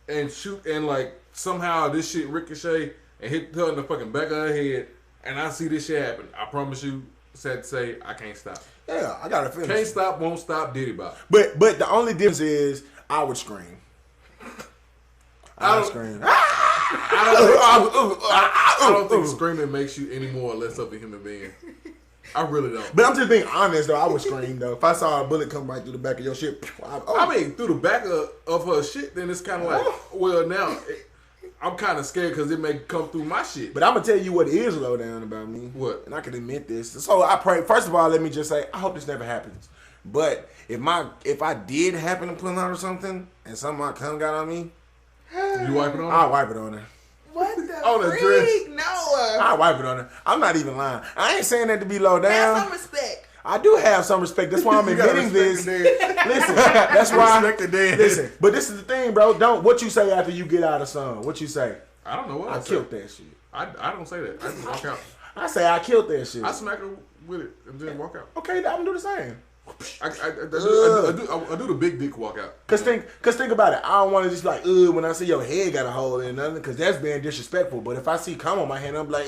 Speaker 4: and shoot, and like somehow this shit ricochet and hit her in the fucking back of her head, and I see this shit happen. I promise you, sad to say, I can't stop.
Speaker 3: Yeah, I gotta finish.
Speaker 4: Can't stop, won't stop, Diddy Bop.
Speaker 3: But the only difference is I would scream. I would scream.
Speaker 4: I don't think screaming makes you any more or less of a human being. I really don't.
Speaker 3: But I'm just being honest though. I would scream though. If I saw a bullet come right through the back of your shit,
Speaker 4: I mean, through the back of her shit, then it's kind of like, well, now I'm kind of scared because it may come through my shit.
Speaker 3: But I'm gonna tell you what is low down about me.
Speaker 4: What?
Speaker 3: And I can admit this. So I pray. First of all, let me just say I hope this never happens. But if I did happen to pull out or something, and some of my cum got on me,
Speaker 4: You wipe it on?
Speaker 3: I'll wipe it on her.
Speaker 5: What the
Speaker 4: On the
Speaker 5: freak?
Speaker 4: dress.
Speaker 5: No.
Speaker 3: I'll wipe it on her. I'm not even lying. I ain't saying that to be low
Speaker 5: Have
Speaker 3: down.
Speaker 5: some respect.
Speaker 3: I do have some respect. That's why I'm
Speaker 4: You gotta
Speaker 3: admitting
Speaker 4: respect
Speaker 3: this.
Speaker 4: the dead.
Speaker 3: Listen, that's why.
Speaker 4: Respect the dead.
Speaker 3: Listen, but this is the thing, bro. Don't what you say after you get out of sun. What you say?
Speaker 4: I don't know what
Speaker 3: I
Speaker 4: I
Speaker 3: killed
Speaker 4: say.
Speaker 3: that shit.
Speaker 4: I don't say that. I just walk out.
Speaker 3: I say I killed that shit.
Speaker 4: I smack her with it and then walk out.
Speaker 3: Okay, I'm gonna do the same.
Speaker 4: I do the big dick walk out.
Speaker 3: Cause think about it. I don't want to just like when I see your head got a hole in nothing, cause that's being disrespectful. But if I see cum on my hand, I'm like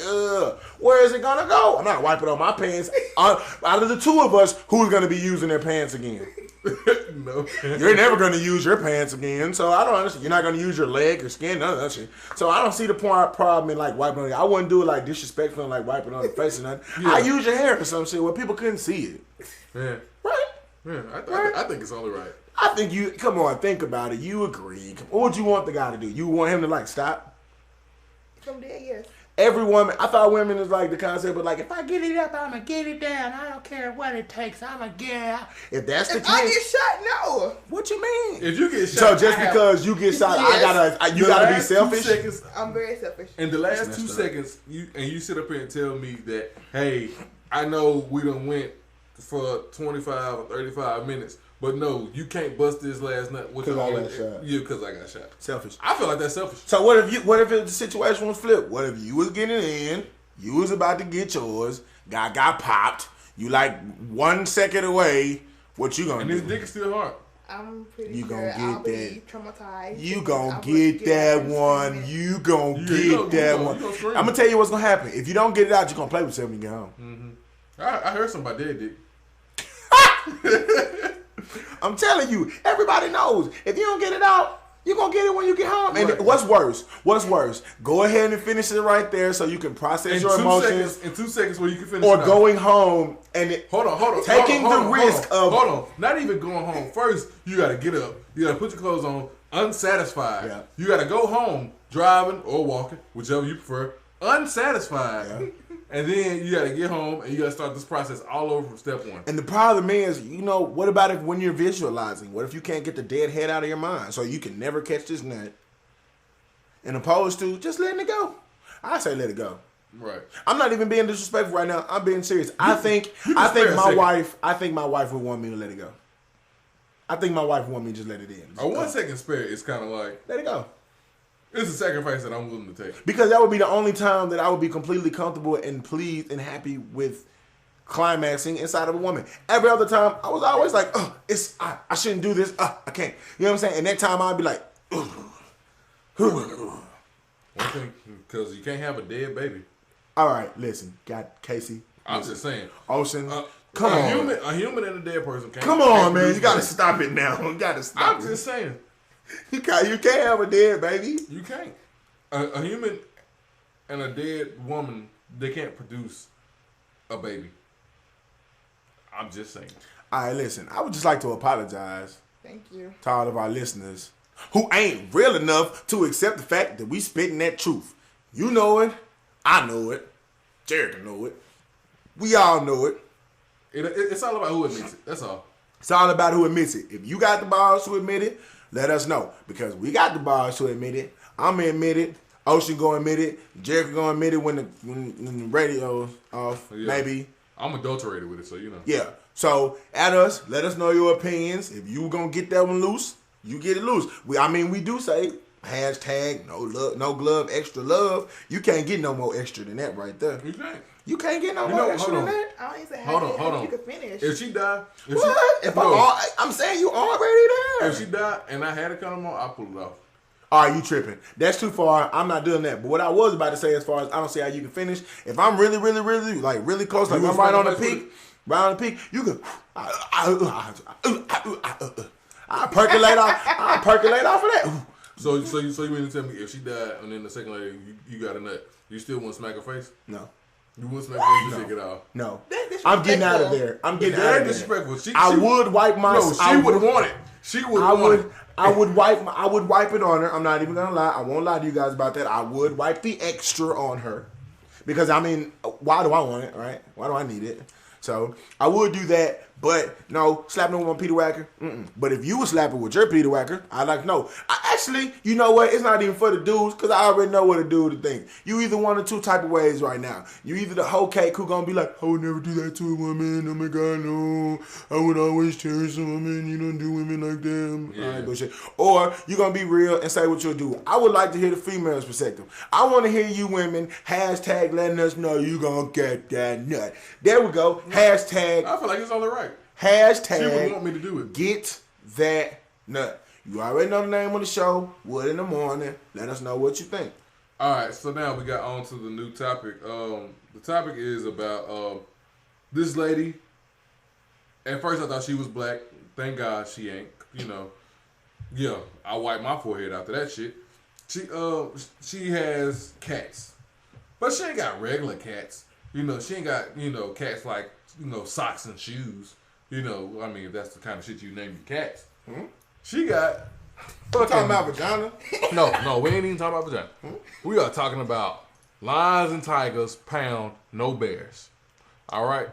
Speaker 3: where is it gonna go? I'm not wiping on my pants. Out of the two of us, who's gonna be using their pants again?
Speaker 4: No.
Speaker 3: You're never going to use your pants again, so I don't understand. You're not going to use your leg or skin, none of that shit. So I don't see the problem in like wiping on it. I wouldn't do it like disrespectful and like wiping on the face or nothing. I use your hair or some shit where people couldn't see it.
Speaker 4: Yeah.
Speaker 3: Right?
Speaker 4: Yeah. I think it's only right.
Speaker 3: I think you, come on, think about it. You agree. What would you want the guy to do? You want him to like stop?
Speaker 5: From there, yes.
Speaker 3: Every woman, I thought women is like the concept, but like if I get it up, I'ma get it down. I don't care what it takes. I'ma get it out. If that's the
Speaker 5: If I
Speaker 3: case,
Speaker 5: get shot, no.
Speaker 3: what you mean?
Speaker 4: If you get shot,
Speaker 3: So just because you get shot,
Speaker 5: Yes.
Speaker 3: you gotta be selfish.
Speaker 4: 2 seconds,
Speaker 5: I'm very selfish.
Speaker 4: in the last 2
Speaker 3: messed up.
Speaker 4: seconds, you sit up here and tell me that, hey, I know we done went for 25 or 35 minutes, but no, you can't bust this last nut.
Speaker 3: Because I got shot.
Speaker 4: Yeah, because I got shot.
Speaker 3: Selfish.
Speaker 4: I feel like that's selfish.
Speaker 3: So what if the situation was flipped? What if you was getting in, you was about to get yours, guy got popped, you like 1 second away, what you gonna
Speaker 4: And
Speaker 3: do?
Speaker 4: this dick is still hard.
Speaker 5: I'm pretty
Speaker 3: You
Speaker 5: sure
Speaker 3: gonna
Speaker 5: I'll
Speaker 3: get
Speaker 5: be traumatized.
Speaker 3: You
Speaker 5: I
Speaker 3: gonna
Speaker 5: would
Speaker 3: get that
Speaker 5: out and
Speaker 3: one.
Speaker 5: scream it.
Speaker 3: You gonna
Speaker 4: You
Speaker 3: get
Speaker 4: gonna-
Speaker 3: that
Speaker 4: you
Speaker 3: one.
Speaker 4: gonna scream.
Speaker 3: I'm gonna tell you what's gonna happen. If you don't get it out, you're gonna play with yourself when you get home.
Speaker 4: I heard somebody dead dick.
Speaker 3: I'm telling you, everybody knows. If you don't get it out, you're gonna get it when you get home. And
Speaker 4: Right.
Speaker 3: what's worse? What's worse? Go ahead and finish it right there so you can process
Speaker 4: In
Speaker 3: your
Speaker 4: 2
Speaker 3: emotions.
Speaker 4: seconds, in 2 seconds where you can finish
Speaker 3: Or
Speaker 4: it out.
Speaker 3: going home and it,
Speaker 4: Hold on.
Speaker 3: Taking
Speaker 4: hold on,
Speaker 3: the
Speaker 4: hold
Speaker 3: risk
Speaker 4: on,
Speaker 3: of-
Speaker 4: Hold on. Not even going home. First, you got to get up. You got to put your clothes on, unsatisfied.
Speaker 3: Yeah.
Speaker 4: You got to go home, driving or walking, whichever you prefer, unsatisfied.
Speaker 3: Yeah.
Speaker 4: And then you got to get home and you got to start this process all over from step one.
Speaker 3: And the problem is, what about if when you're visualizing? What if you can't get the dead head out of your mind so you can never catch this nut? And opposed to just letting it go. I say let it go.
Speaker 4: Right.
Speaker 3: I'm not even being disrespectful right now. I'm being serious. I think
Speaker 4: spare a
Speaker 3: my
Speaker 4: second.
Speaker 3: wife would want me to let it go. I think my wife would want me to just let it in.
Speaker 4: A 1 second spare is kind of like,
Speaker 3: Let it go.
Speaker 4: it's a sacrifice that I'm willing to take.
Speaker 3: Because that would be the only time that I would be completely comfortable and pleased and happy with climaxing inside of a woman. Every other time, I was always like, oh, I shouldn't do this. I can't. You know what I'm saying? And that time I'd be like,
Speaker 4: One thing, because you can't have a dead baby.
Speaker 3: all right, listen, got Casey,
Speaker 4: I'm just saying.
Speaker 3: Ocean. Come on.
Speaker 4: A human and a dead person can't.
Speaker 3: Come on,
Speaker 4: can't
Speaker 3: man.
Speaker 4: produce
Speaker 3: You got to
Speaker 4: baby.
Speaker 3: stop it now. You got to stop
Speaker 4: I'm
Speaker 3: it.
Speaker 4: just saying.
Speaker 3: You can't have a dead baby.
Speaker 4: You can't. A human and a dead woman, they can't produce a baby. I'm just saying.
Speaker 3: All right, listen. I would just like to apologize
Speaker 5: Thank you.
Speaker 3: to all of our listeners who ain't real enough to accept the fact that we spitting that truth. You know it. I know it. Jared know it. We all know it.
Speaker 4: It's all about who admits it. That's all.
Speaker 3: It's all about who admits it. If you got the balls to admit it, let us know. Because we got the balls to admit it. I'm going to admit it. Ocean going to admit it. Jared going to admit it when the radio's off.
Speaker 4: Yeah.
Speaker 3: Maybe.
Speaker 4: I'm adulterated with it, so you know.
Speaker 3: Yeah. So, at us, let us know your opinions. If you going to get that one loose, you get it loose. We do say, hashtag, no glove, extra love. You can't get no more extra than that right there.
Speaker 4: You can't.
Speaker 3: You can't get no
Speaker 4: You
Speaker 3: more
Speaker 4: know,
Speaker 3: extra
Speaker 4: hold
Speaker 3: than
Speaker 4: on.
Speaker 3: that.
Speaker 5: I don't even say
Speaker 4: Hold on,
Speaker 5: how
Speaker 4: hold on.
Speaker 5: you can finish.
Speaker 4: If she died,
Speaker 3: What? If I'm saying you already there.
Speaker 4: if she died and I had it come on, I'll pull it off.
Speaker 3: All right, you tripping. That's too far. I'm not doing that. But what I was about to say as far as I don't see how you can finish, if I'm really, really, really, like really close, like
Speaker 4: You
Speaker 3: I'm
Speaker 4: was
Speaker 3: right on the
Speaker 4: fucking
Speaker 3: peak, you can I percolate off of that.
Speaker 4: So you mean to tell me if she died and then the second lady you got a nut, you still want to smack her face?
Speaker 3: No.
Speaker 4: You wouldn't smack her face, you take it off.
Speaker 3: No.
Speaker 5: That's
Speaker 3: I'm getting out of
Speaker 5: disrespectful.
Speaker 3: there. I'm getting
Speaker 4: That
Speaker 3: out
Speaker 4: ain't
Speaker 3: of there.
Speaker 4: disrespectful.
Speaker 3: I would wipe my
Speaker 4: No, she would want it. She would want it.
Speaker 3: I would wipe it on her. I'm not even gonna lie. I won't lie to you guys about that. I would wipe the extra on her. Because why do I want it, right? Why do I need it? So I would do that, but no, slapping with my Peter Whacker. But if you were slapping with your Peter Whacker, I'd like to know. Actually, you know what? It's not even for the dudes, because I already know what a dude to think. You either one or two type of ways right now. You either the whole cake who gonna be like, I would never do that to a woman. Oh my God, no. I would always cherish a woman. You don't do women like them.
Speaker 4: Yeah.
Speaker 3: All right, bullshit. Or you gonna be real and say what you'll do. I would like to hear the female's perspective. I want to hear you women hashtag letting us know you gonna get that nut. There we go. Hashtag.
Speaker 4: I feel like it's only right.
Speaker 3: Hashtag.
Speaker 4: She would want me to do it.
Speaker 3: Get that nut. You already know the name of the show. Wood in the morning. Let us know what you think.
Speaker 4: All right, so now we got on to the new topic. The topic is about this lady At first, I thought she was black. Thank God she ain't. You know, yeah, I wiped my forehead after that shit. She has cats, but she ain't got regular cats. You know, she ain't got cats like socks and shoes. You know, I mean, if that's the kind of shit you name your cats. She got.
Speaker 3: You talking about vagina?
Speaker 4: No, we ain't even talking about vagina. We are talking about lions and tigers pound no bears. All right.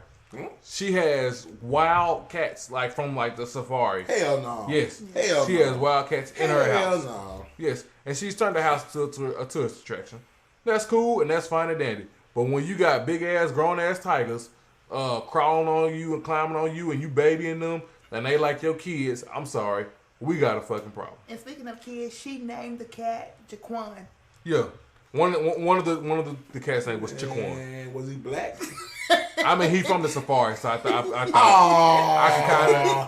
Speaker 4: She has wild cats like from like the safari.
Speaker 3: Hell no.
Speaker 4: Yes.
Speaker 3: Hell
Speaker 4: she
Speaker 3: no.
Speaker 4: has wild cats in her house.
Speaker 3: Hell no.
Speaker 4: Yes, and she's turned the house to a tourist attraction. That's cool and that's fine and dandy. But when you got big ass grown ass tigers crawling on you and climbing on you and you babying them and they like your kids, I'm sorry, we got a fucking problem.
Speaker 5: And speaking of kids, she named the cat Jaquan.
Speaker 4: Yeah. One of the cat's name was Jaquan.
Speaker 3: And was he black?
Speaker 4: I mean, he from the safari, so I thought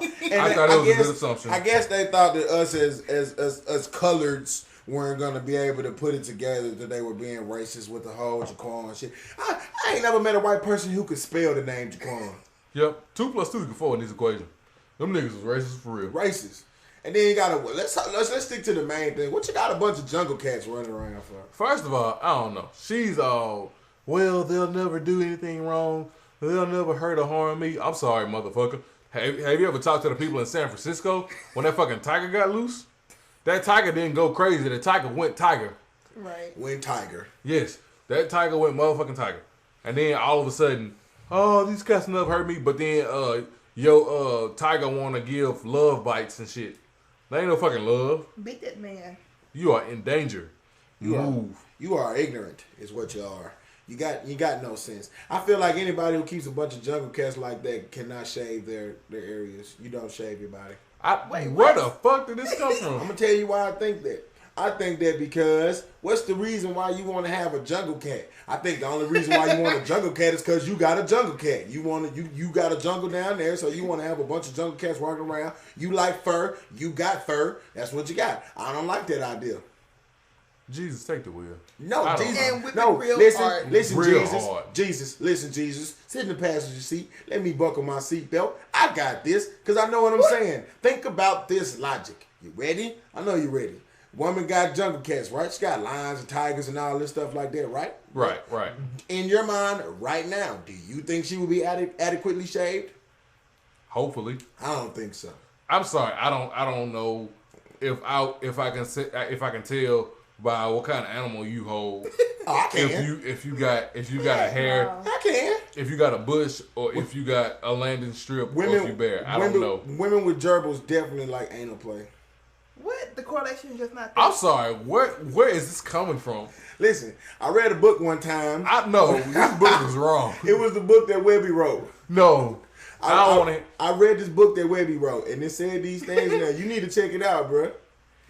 Speaker 3: And
Speaker 4: it was a good assumption.
Speaker 3: I guess they thought that us as coloreds weren't gonna be able to put it together, that they were being racist with the whole Jaquan and shit. I ain't never met a white person who could spell the name Jaquan.
Speaker 4: Yep, 2 + 2 = 4 in this equation. Them niggas was racist for real.
Speaker 3: Racist. And then you gotta let's stick to the main thing. What you got a bunch of jungle cats running around for?
Speaker 4: First of all, I don't know. She's all, well, they'll never do anything wrong. They'll never hurt or harm me. I'm sorry, motherfucker. Have you ever talked to the people in San Francisco when that fucking tiger got loose? That tiger didn't go crazy. The tiger went tiger.
Speaker 5: Right.
Speaker 3: Went tiger.
Speaker 4: Yes, that tiger went motherfucking tiger. And then all of a sudden, oh, these cats never hurt me. But then tiger want to give love bites and shit. There ain't no fucking love.
Speaker 5: Beat that man.
Speaker 4: You are in danger.
Speaker 3: You are ignorant, is what you are. You got no sense. I feel like anybody who keeps a bunch of jungle cats like that cannot shave their areas. You don't shave your body.
Speaker 4: Where the fuck did this come from?
Speaker 3: I'm gonna tell you why I think that. I think that because what's the reason why you want to have a jungle cat? I think the only reason why you want a jungle cat is because you got a jungle cat. You got a jungle down there, so you want to have a bunch of jungle cats walking around. You like fur. You got fur. That's what you got. I don't like that idea.
Speaker 4: Jesus, take the wheel.
Speaker 3: No, Jesus.
Speaker 5: And with
Speaker 3: No,
Speaker 5: the real
Speaker 3: listen,
Speaker 5: hard.
Speaker 3: listen,
Speaker 4: Real
Speaker 3: Jesus.
Speaker 4: hard.
Speaker 3: Jesus, listen, Jesus. Sit in the passenger seat. Let me buckle my seatbelt. I got this, because I know what I'm saying. Think about this logic. You ready? I know you're ready. Woman got jungle cats, right? She got lions and tigers and all this stuff like that, right?
Speaker 4: Right.
Speaker 3: In your mind, right now, do you think she would be adequately shaved?
Speaker 4: Hopefully.
Speaker 3: I don't think so.
Speaker 4: I'm sorry. I don't know if I can tell by what kind of animal you hold.
Speaker 3: Oh, I can.
Speaker 4: If you got a hair,
Speaker 3: I can.
Speaker 4: if you got a bush, or if you got a landing strip, or if you bare. I don't know.
Speaker 3: Women with gerbils definitely like anal play.
Speaker 5: What? The correlation is just not there.
Speaker 4: I'm sorry. Where is this coming from?
Speaker 3: Listen, I read a book one time.
Speaker 4: I know this book is wrong.
Speaker 3: It was the book that Webby wrote.
Speaker 4: No, I don't want it.
Speaker 3: I read this book that Webby wrote, and it said these things in there. You need to check it out, bro.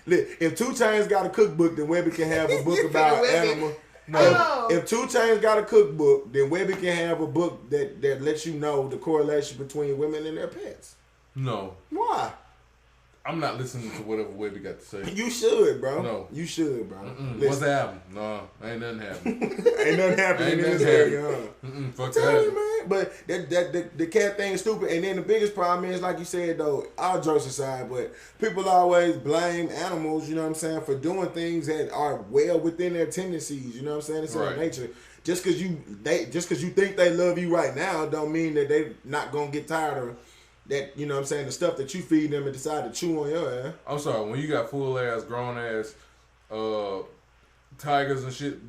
Speaker 3: If 2 Chainz got a cookbook, then Webby can have a book about animal.
Speaker 5: No.
Speaker 3: If 2 Chainz got a cookbook, then Webby can have a book that lets you know the correlation between women and their pets.
Speaker 4: No,
Speaker 3: Why?
Speaker 4: I'm not listening to whatever Webby got to say.
Speaker 3: You should, bro.
Speaker 4: No.
Speaker 3: You should, bro.
Speaker 4: What's happening? No, ain't nothing happening.
Speaker 3: Ain't nothing happening in
Speaker 4: Ain't
Speaker 3: this
Speaker 4: nothing
Speaker 3: area,
Speaker 4: happening.
Speaker 3: huh?
Speaker 4: Fuck
Speaker 3: Tell you,
Speaker 4: that.
Speaker 3: man. But the cat thing is stupid. And then the biggest problem is, like you said, though, all jokes aside, but people always blame animals, you know what I'm saying, for doing things that are well within their tendencies, you know what I'm saying? It's in their nature. Just because you think they love you right now don't mean that they not going to get tired of that, you know what I'm saying, the stuff that you feed them and decide to chew on your ass.
Speaker 4: I'm sorry, when you got full ass, grown ass tigers and shit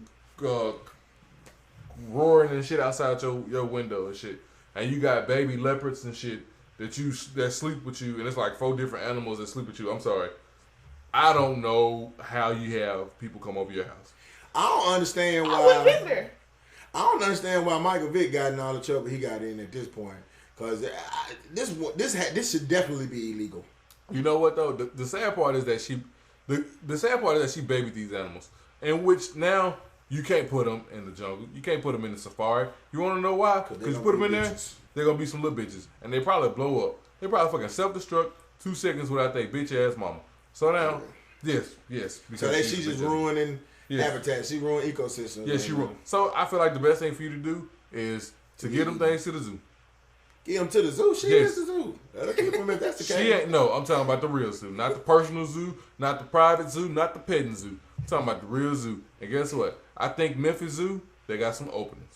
Speaker 4: roaring and shit outside your window and shit, and you got baby leopards and shit that sleep with you, and it's like 4 different animals that sleep with you. I'm sorry, I don't know how you have people come over your house.
Speaker 3: I don't understand why.
Speaker 5: I wouldn't either.
Speaker 3: I don't understand why Michael Vick got in all the trouble he got in at this point. Because this should definitely be illegal.
Speaker 4: You know what though? The sad part is that she babied these animals, in which now you can't put them in the jungle. You can't put them in the safari. You want to know why? Because you put them in there, they're gonna be some little bitches, and they probably blow up. They probably fucking self-destruct 2 seconds without their bitch ass mama. So now, yes.
Speaker 3: So that she's just ruining habitat. She ruined ecosystems.
Speaker 4: Yeah, she ruined. So I feel like the best thing for you to do is to get them things to the zoo.
Speaker 3: Give him to the zoo. She
Speaker 4: Yes.
Speaker 3: is the zoo. Keep him if that's the case.
Speaker 4: She ain't, no, I'm talking about the real zoo. Not the personal zoo, not the private zoo, not the petting zoo. I'm talking about the real zoo. And guess what? I think Memphis Zoo, they got some openings.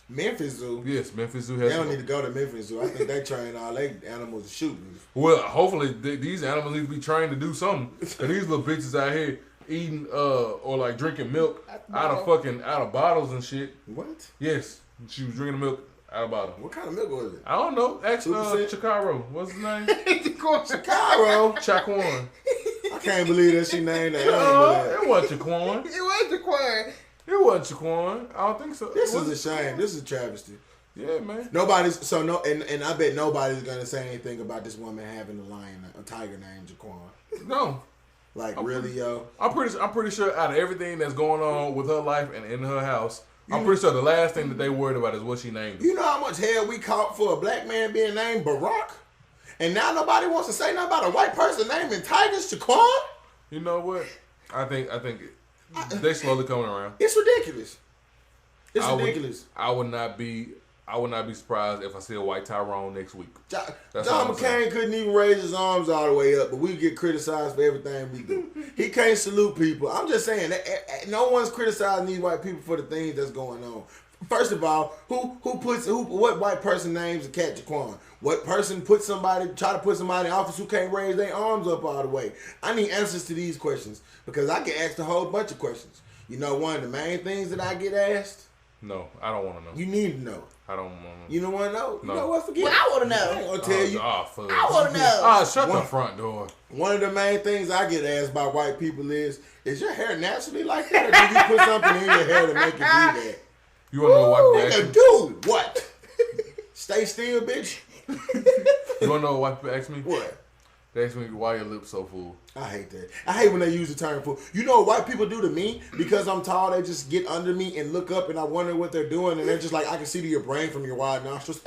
Speaker 3: Memphis Zoo.
Speaker 4: Yes, Memphis Zoo
Speaker 3: They
Speaker 4: has
Speaker 3: don't
Speaker 4: some
Speaker 3: need to go to Memphis Zoo. I think they train all their animals to shoot.
Speaker 4: Well, hopefully these animals need to be trained to do something. Cause these little bitches out here eating or like drinking milk out of bottles and shit.
Speaker 3: What?
Speaker 4: Yes, she was drinking milk out of bottle.
Speaker 3: What kind of milk was it?
Speaker 4: I don't know. Actually,
Speaker 3: 2%?
Speaker 4: Chikaro. What's his name?
Speaker 3: Cairo.
Speaker 4: Chaquan.
Speaker 3: I can't believe that she named the animal that.
Speaker 4: It wasn't Chaquan.
Speaker 5: It was Jaquan.
Speaker 4: It wasn't Chaquan. I don't think so.
Speaker 3: This
Speaker 4: Was
Speaker 3: is a shame. This is a travesty.
Speaker 4: Yeah, man.
Speaker 3: Nobody's so no, and I bet nobody's gonna say anything about this woman having a tiger named Jaquan.
Speaker 4: No.
Speaker 3: Like really, yo.
Speaker 4: I'm pretty sure out of everything that's going on with her life and in her house, I'm pretty sure the last thing that they worried about is what she named him.
Speaker 3: You know how much hell we caught for a black man being named Barack, and now nobody wants to say nothing about a white person naming Tigers Jaquan.
Speaker 4: You know what? I think they slowly coming around.
Speaker 3: It's ridiculous. It's
Speaker 4: I would-
Speaker 3: ridiculous.
Speaker 4: I would not be surprised if I see a white Tyrone next week.
Speaker 3: John
Speaker 4: That's all I'm saying.
Speaker 3: McCain couldn't even raise his arms all the way up, but we get criticized for everything we do. He can't salute people. I'm just saying that no one's criticizing these white people for the things that's going on. First of all, what white person names a cat Jaquan? What person try to put somebody in office who can't raise their arms up all the way? I need answers to these questions because I get asked a whole bunch of questions. You know, one of the main things that I get asked.
Speaker 4: No, I don't want to know.
Speaker 3: You need to know.
Speaker 4: I don't want to know.
Speaker 3: You don't want to know? You
Speaker 4: No.
Speaker 3: know what? Forget
Speaker 5: Well,
Speaker 3: it.
Speaker 5: I want to
Speaker 3: I ain't
Speaker 5: know.
Speaker 3: gonna tell you.
Speaker 4: Fudge.
Speaker 5: I want to know.
Speaker 4: Ah, shut the
Speaker 3: One-
Speaker 4: front door.
Speaker 3: One of the main things I get asked by white people is your hair naturally like that, or do you put something in your hair to make it do that?
Speaker 4: You want to know what white
Speaker 3: Nigga,
Speaker 4: people
Speaker 3: do what? Stay still, bitch.
Speaker 4: You want to know what white people ask me?
Speaker 3: What?
Speaker 4: They ask me why your lips so full.
Speaker 3: I hate that. I hate when they use the term "fool." You know what white people do to me? Because I'm tall, they just get under me and look up, and I wonder what they're doing, and they're just like, I can see to your brain from your wide nostrils.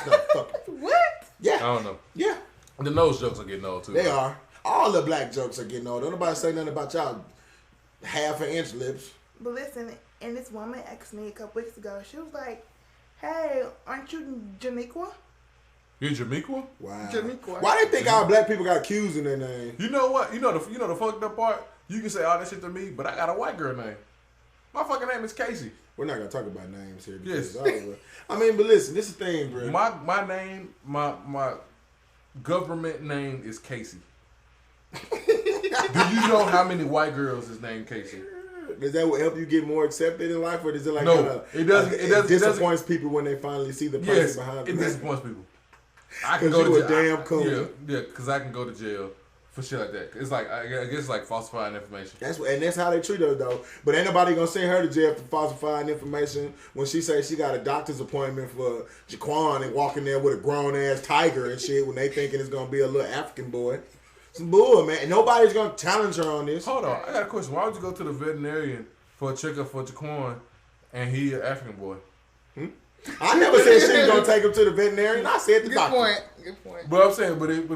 Speaker 3: No, fuck it.
Speaker 5: What?
Speaker 4: I
Speaker 3: Yeah,
Speaker 4: don't know.
Speaker 3: yeah,
Speaker 4: The nose jokes are getting old too.
Speaker 3: they are. All the black jokes are getting old. Don't nobody say nothing about y'all half-an-inch lips.
Speaker 5: But listen, and this woman asked me a couple weeks ago. She was like, "Hey, aren't you Janiqua?"
Speaker 4: You Jamaica?
Speaker 3: Wow.
Speaker 5: Jamiqua.
Speaker 3: Why they think all black people got Q's in their name?
Speaker 4: You know what? You know the fucked up part? You can say all that shit to me, but I got a white girl name. My fucking name is Casey.
Speaker 3: We're not gonna talk about names here.
Speaker 4: Yes.
Speaker 3: Because it's all over. I mean, but listen, this is the thing, bro.
Speaker 4: My name, my government name is Casey. Do you know how many white girls is named Casey?
Speaker 3: Does that help you get more accepted in life, or does it like
Speaker 4: No,
Speaker 3: kinda,
Speaker 4: it doesn't-
Speaker 3: like,
Speaker 4: it doesn't- it
Speaker 3: disappoints people when they finally see the person
Speaker 4: Yes,
Speaker 3: behind
Speaker 4: it
Speaker 3: the
Speaker 4: disappoints people. I can
Speaker 3: 'Cause
Speaker 4: go
Speaker 3: you
Speaker 4: to
Speaker 3: a
Speaker 4: jail.
Speaker 3: damn coon.
Speaker 4: Yeah, because I can go to jail for shit like that. It's like I guess it's like falsifying information.
Speaker 3: That's how they treat her though. But ain't nobody gonna send her to jail for falsifying information when she says she got a doctor's appointment for Jaquan and walking there with a grown ass tiger and shit when they thinking it's gonna be a little African boy. Some bull, man. And nobody's gonna challenge her on this.
Speaker 4: Hold on, I got a question. Why would you go to the veterinarian for a checkup for Jaquan and he an African boy?
Speaker 3: I never said she was gonna take him to the veterinarian. I said the
Speaker 5: Good
Speaker 3: doctor.
Speaker 5: point. Good point.
Speaker 4: But I'm saying, but if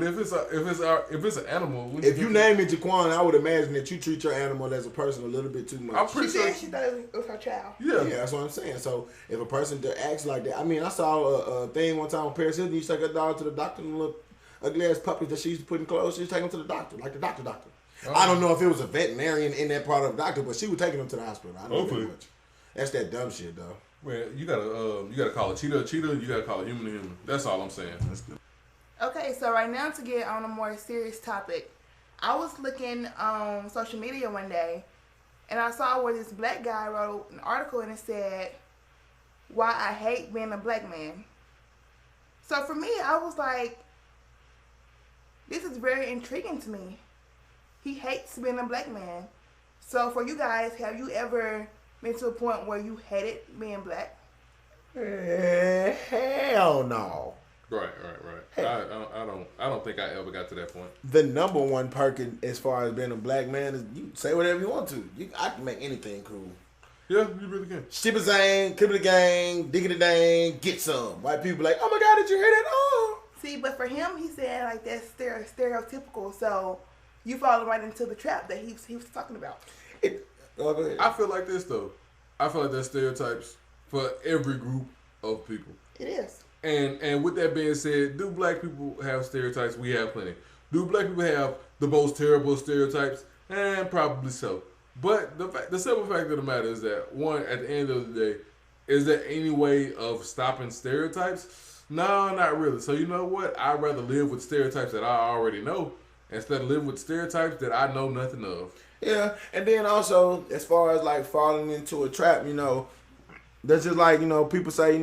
Speaker 4: it's an animal, when
Speaker 3: If you
Speaker 4: think-
Speaker 3: name it Jaquan, I would imagine that you treat your animal as a person a little bit too much.
Speaker 4: I'm
Speaker 5: She
Speaker 4: pretty sure.
Speaker 5: said she thought it was her child.
Speaker 4: Yeah.
Speaker 3: Yeah, that's what I'm saying. So if a person acts like that, I mean, I saw a thing one time with Paris Hilton. You take her dog to the doctor, and little ugly ass puppies that she used to put in clothes. She was taking them to the doctor, like the doctor. I don't know if it was a veterinarian in that part of the doctor, but she was taking them to the hospital. I know
Speaker 4: Hopefully.
Speaker 3: that much. That's that dumb shit, though.
Speaker 4: Well, you gotta call a cheetah a cheetah. You gotta call a human a human. That's all I'm saying.
Speaker 5: Okay, so right now to get on a more serious topic, I was looking on social media one day, and I saw where this black guy wrote an article and it said, "Why I hate being a black man." So for me, I was like, this is very intriguing to me. He hates being a black man. So for you guys, have you ever been to a point where you hated being black?
Speaker 3: Hell no.
Speaker 4: Right. I don't think I ever got to that point.
Speaker 3: The number one perk as far as being a black man is you say whatever you want to. I can make anything cool.
Speaker 4: Yeah, you really can.
Speaker 3: Shibazang, Kibbity gang, diggity dang, get some. White people like, oh my God, did you hear that? Oh.
Speaker 5: See, but for him, he said like that's stereotypical. So you fall right into the trap that he was talking about.
Speaker 3: Go ahead.
Speaker 4: I feel like this though. I feel like there's stereotypes for every group of people.
Speaker 5: It is.
Speaker 4: And with that being said, do black people have stereotypes? We have plenty. Do black people have the most terrible stereotypes? Probably so. But the simple fact of the matter is that, one, at the end of the day, is there any way of stopping stereotypes? No, not really. So you know what? I'd rather live with stereotypes that I already know instead of living with stereotypes that I know nothing of.
Speaker 3: Yeah, and then also, as far as like falling into a trap, that's just like, people say,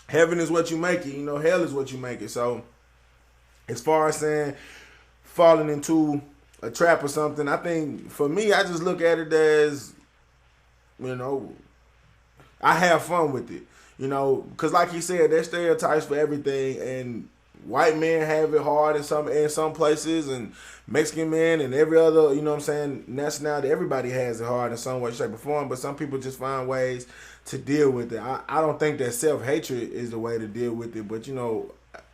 Speaker 3: heaven is what you make it, hell is what you make it. So, as far as saying falling into a trap or something, I think for me, I just look at it as, I have fun with it, because like you said, there's stereotypes for everything, and white men have it hard in some places, and Mexican men and every other, nationality, everybody has it hard in some way, shape, or form, but some people just find ways to deal with it. I don't think that self-hatred is the way to deal with it, but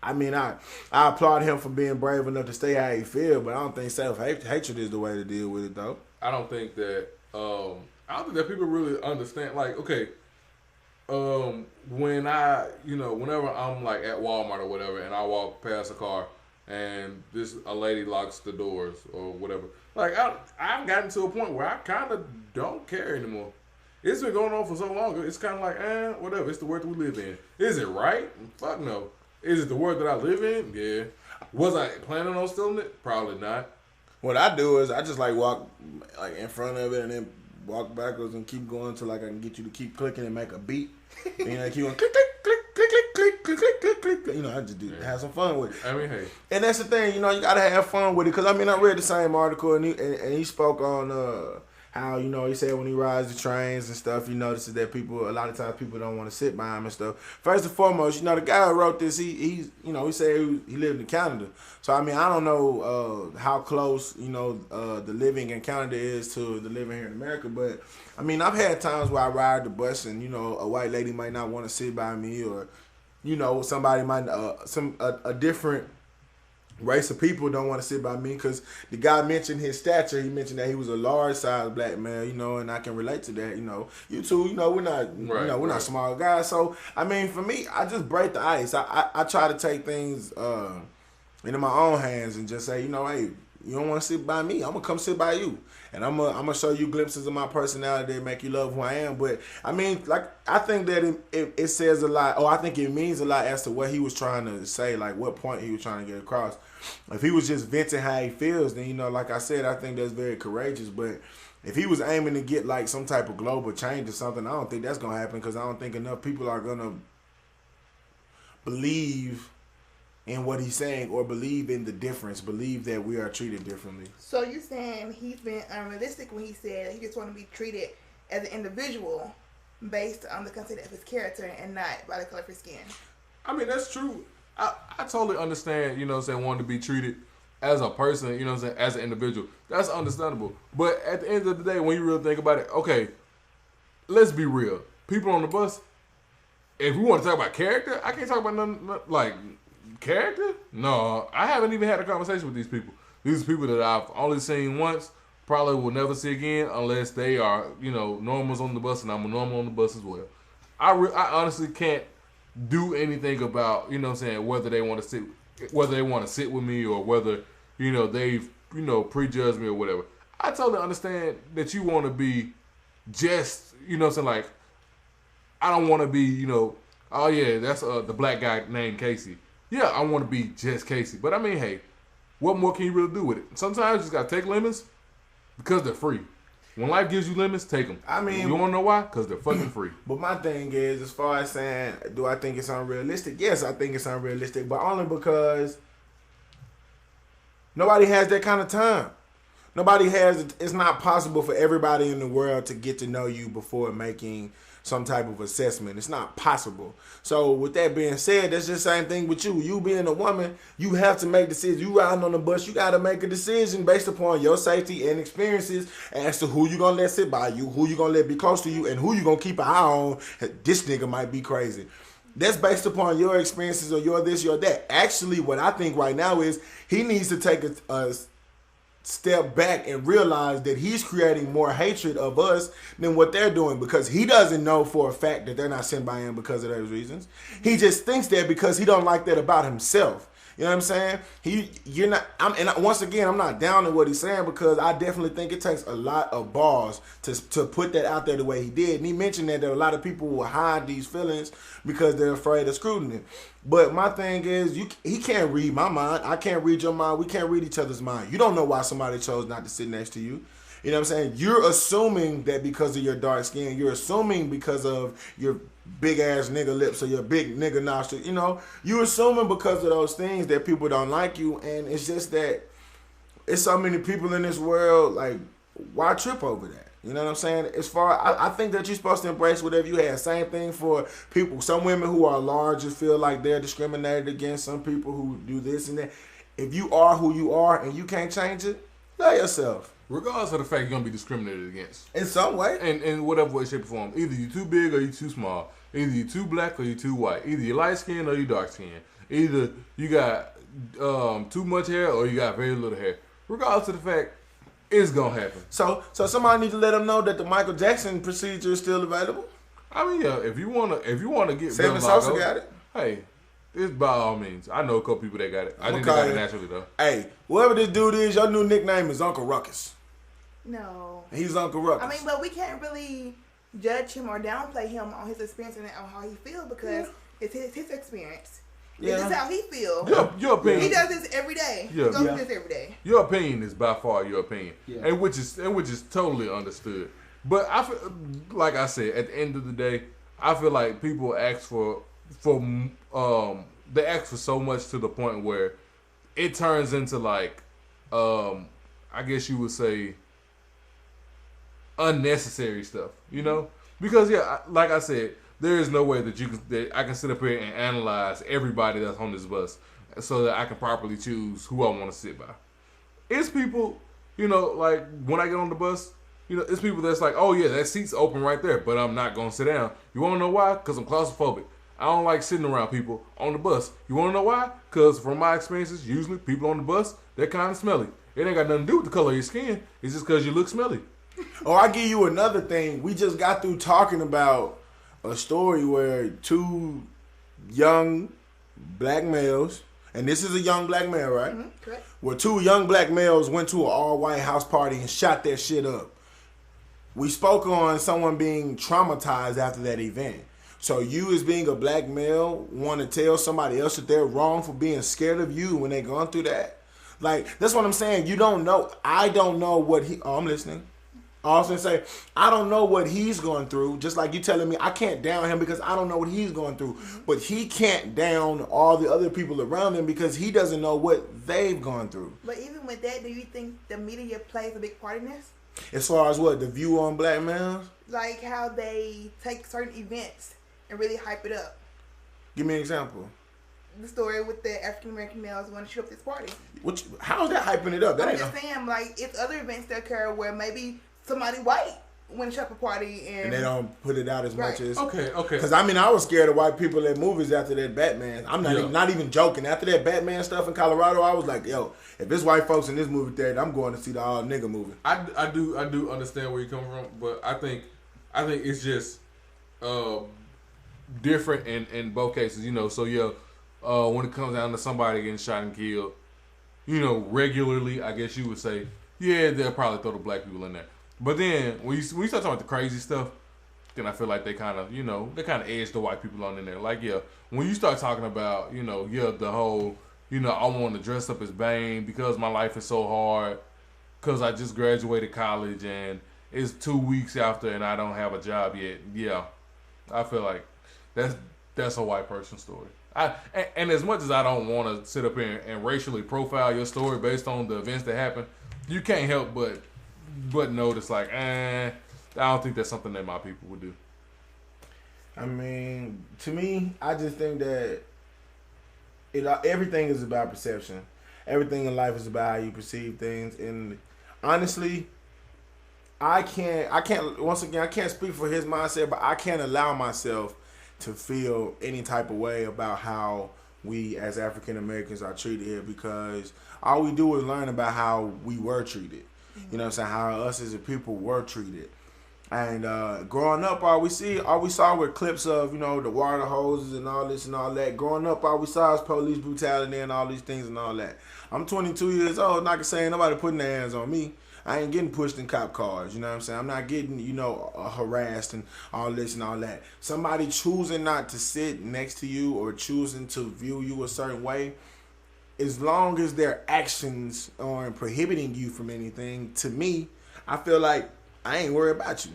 Speaker 3: I applaud him for being brave enough to stay how he feel, but I don't think self-hatred is the way to deal with it, though.
Speaker 4: I don't think that people really understand, like, okay, when whenever I'm like at Walmart or whatever, and I walk past a car and a lady locks the doors or whatever, like I've gotten to a point where I kind of don't care anymore. It's been going on for so long. It's kind of like, whatever. It's the world that we live in. Is it right? Fuck no. Is it the world that I live in? Yeah. Was I planning on stealing it? Probably not.
Speaker 3: What I do is I just like walk like in front of it and then walk backwards and keep going until like I can get you to keep clicking and make a beat. And I keep going click, click, click, click, click, click, click, click, click, click. I just have some fun with it.
Speaker 4: I mean, hey.
Speaker 3: And that's the thing, you gotta have fun with it. Cause I read the same article and he spoke on how, he said when he rides the trains and stuff, he notices that a lot of times people don't want to sit by him and stuff. First and foremost, the guy who wrote this, he said he lived in Canada. So, I don't know how close, the living in Canada is to the living here in America. But, I've had times where I ride the bus and, a white lady might not want to sit by me, or, somebody might, a different race of people don't want to sit by me, because the guy mentioned his stature. He mentioned that he was a large-sized black male, and I can relate to that. You two, we're not, we're not small guys. So, for me, I just break the ice. I try to take things into my own hands and just say, hey, you don't want to sit by me, I'm gonna come sit by you, and I'm gonna show you glimpses of my personality that make you love who I am. But I think that it says a lot, or I think it means a lot as to what he was trying to say, like what point he was trying to get across. If he was just venting how he feels, then like I said, I think that's very courageous. But if he was aiming to get like some type of global change or something, I don't think that's gonna happen, because I don't think enough people are gonna believe in what he's saying, or believe in the difference, believe that we are treated differently.
Speaker 5: So you're saying he's been unrealistic when he said he just want to be treated as an individual based on the content of his character and not by the color of his skin?
Speaker 4: That's true. I totally understand, wanting to be treated as a person, as an individual. That's understandable. But at the end of the day, when you really think about it, okay, let's be real. People on the bus, if we want to talk about character, I can't talk about nothing like character? No, I haven't even had a conversation with these people. These are people that I've only seen once, probably will never see again unless they are, normals on the bus, and I'm a normal on the bus as well. I honestly can't do anything about, whether they want to sit with me, or whether, they've, prejudged me or whatever. I totally understand that you want to be just, like, I don't want to be, oh yeah, that's the black guy named Casey. Yeah, I want to be just Casey. But hey, what more can you really do with it? Sometimes you just got to take lemons because they're free. When life gives you lemons, take them. You want to know why? Because they're fucking free.
Speaker 3: But my thing is, as far as saying, do I think it's unrealistic? Yes, I think it's unrealistic, but only because nobody has that kind of time. It's not possible for everybody in the world to get to know you before making some type of assessment. It's not possible. So with that being said, that's just the same thing with you. You being a woman, you have to make decisions. You riding on the bus, you got to make a decision based upon your safety and experiences as to who you going to let sit by you, who you going to let be close to you, and who you going to keep an eye on. This nigga might be crazy. That's based upon your experiences, or your this, your that. Actually, what I think right now is he needs to take a step back and realize that he's creating more hatred of us than what they're doing, because he doesn't know for a fact that they're not sent by him because of those reasons. He just thinks that because he don't like that about himself. You know what I'm saying? Once again, I'm not down to what he's saying, because I definitely think it takes a lot of balls to put that out there the way he did. And he mentioned that a lot of people will hide these feelings because they're afraid of scrutiny. But my thing is, he can't read my mind. I can't read your mind. We can't read each other's mind. You don't know why somebody chose not to sit next to you. You know what I'm saying? You're assuming that because of your dark skin. You're assuming because of your big ass nigga lips or your big nigga nostrils. You know, you're assuming because of those things that people don't like you. And it's just that it's so many people in this world. Like, why trip over that? You know what I'm saying? As far, I think that you're supposed to embrace whatever you have. Same thing for people. Some women who are larger feel like they're discriminated against. Some people who do this and that. If you are who you are and you can't change it, love yourself.
Speaker 4: Regardless of the fact you're gonna be discriminated against
Speaker 3: In some way.
Speaker 4: in whatever way, shape, or form. Either you too big or you too small. Either you too black or you too white. Either you light skin or you dark skin. Either you got too much hair or you got very little hair. Regardless of the fact, it's gonna happen.
Speaker 3: So somebody needs to let them know that the Michael Jackson procedure is still available.
Speaker 4: I mean, yeah, if you wanna get
Speaker 3: Seven
Speaker 4: vitiligo,
Speaker 3: Sosa got it.
Speaker 4: Hey, it's by all means. I know a couple people that got it. I think they got it naturally though.
Speaker 3: Hey, whoever this dude is, your new nickname is Uncle Ruckus.
Speaker 5: No.
Speaker 3: He's Uncle Ruckus.
Speaker 5: I mean, but we can't really judge him or downplay him on his experience and on how he feels, because it's his experience.
Speaker 3: Yeah.
Speaker 5: This is how he feels.
Speaker 4: Your opinion.
Speaker 5: He does this every day.
Speaker 4: Yeah.
Speaker 5: He goes
Speaker 4: Yeah.
Speaker 5: through this every day.
Speaker 4: Your opinion is by far your opinion,
Speaker 6: Yeah.
Speaker 4: and which is totally understood. But I feel, like I said, at the end of the day, I feel like people ask for they ask for so much to the point where it turns into like I guess you would say unnecessary stuff, you know? Because like I said, there is no way that I can sit up here and analyze everybody that's on this bus so that I can properly choose who I want to sit by. It's people, you know, like when I get on the bus, you know, it's people that's like, oh yeah, that seat's open right there, but I'm not gonna sit down. You wanna know why? Because I'm claustrophobic. I don't like sitting around people on the bus. You wanna know why? Because from my experiences, usually people on the bus, they're kind of smelly. It ain't got nothing to do with the color of your skin. It's just because you look smelly.
Speaker 3: Oh, I give you another thing. We just got through talking about a story where two young black males, and this is a young black male, right?
Speaker 5: Mm-hmm, correct.
Speaker 3: Where two young black males went to an all-white house party and shot that shit up. We spoke on someone being traumatized after that event. So you, as being a black male, want to tell somebody else that they're wrong for being scared of you when they're going through that? Like, that's what I'm saying. You don't know. I don't know what he... Oh, I'm listening. I was going to say, I don't know what he's going through. Just like you telling me, I can't down him because I don't know what he's going through. But he can't down all the other people around him because he doesn't know what they've gone through.
Speaker 5: But even with that, do you think the media plays a big part in this?
Speaker 3: As far as what? The view on black males?
Speaker 5: Like how they take certain events and really hype it up.
Speaker 3: Give me an example.
Speaker 5: The story with the African American males going to shoot up this party.
Speaker 3: How is that hyping it up? That
Speaker 5: I'm
Speaker 3: ain't
Speaker 5: just saying, like, it's other events that occur where maybe somebody white went to shoot up a party
Speaker 3: and they don't put it out as much as...
Speaker 4: Okay.
Speaker 3: Because, I mean, I was scared of white people at movies after that Batman. I'm not even joking. After that Batman stuff in Colorado, I was like, yo, if there's white folks in this movie theater, I'm going to see the all nigga movie.
Speaker 4: I do understand where you're coming from, but I think it's just different in both cases, you know. So when it comes down to somebody getting shot and killed, you know, regularly, I guess you would say, yeah, they'll probably throw the black people in there. But then when you start talking about the crazy stuff, then I feel like they kind of, you know, they kind of edge the white people on in there. Like, yeah, when you start talking about, you know, the whole, you know, I want to dress up as Bane because my life is so hard, because I just graduated college and it's 2 weeks after and I don't have a job yet. Yeah, I feel like that's a white person story. And as much as I don't want to sit up here and racially profile your story based on the events that happen, you can't help but notice, like, I don't think that's something that my people would do.
Speaker 3: I mean, to me, I just think that everything is about perception. Everything in life is about how you perceive things. And honestly, I can't speak for his mindset, but I can't allow myself to feel any type of way about how we as African Americans are treated here, because all we do is learn about how we were treated. You know what I'm saying? How us as a people were treated. And growing up, all we saw were clips of, you know, the water hoses and all this and all that. Growing up, all we saw is police brutality and all these things and all that. I'm 22 years old, and I can say ain't nobody putting their hands on me. I ain't getting pushed in cop cars, you know what I'm saying? I'm not getting, you know, harassed and all this and all that. Somebody choosing not to sit next to you or choosing to view you a certain way, as long as their actions aren't prohibiting you from anything, to me, I feel like I ain't worried about you.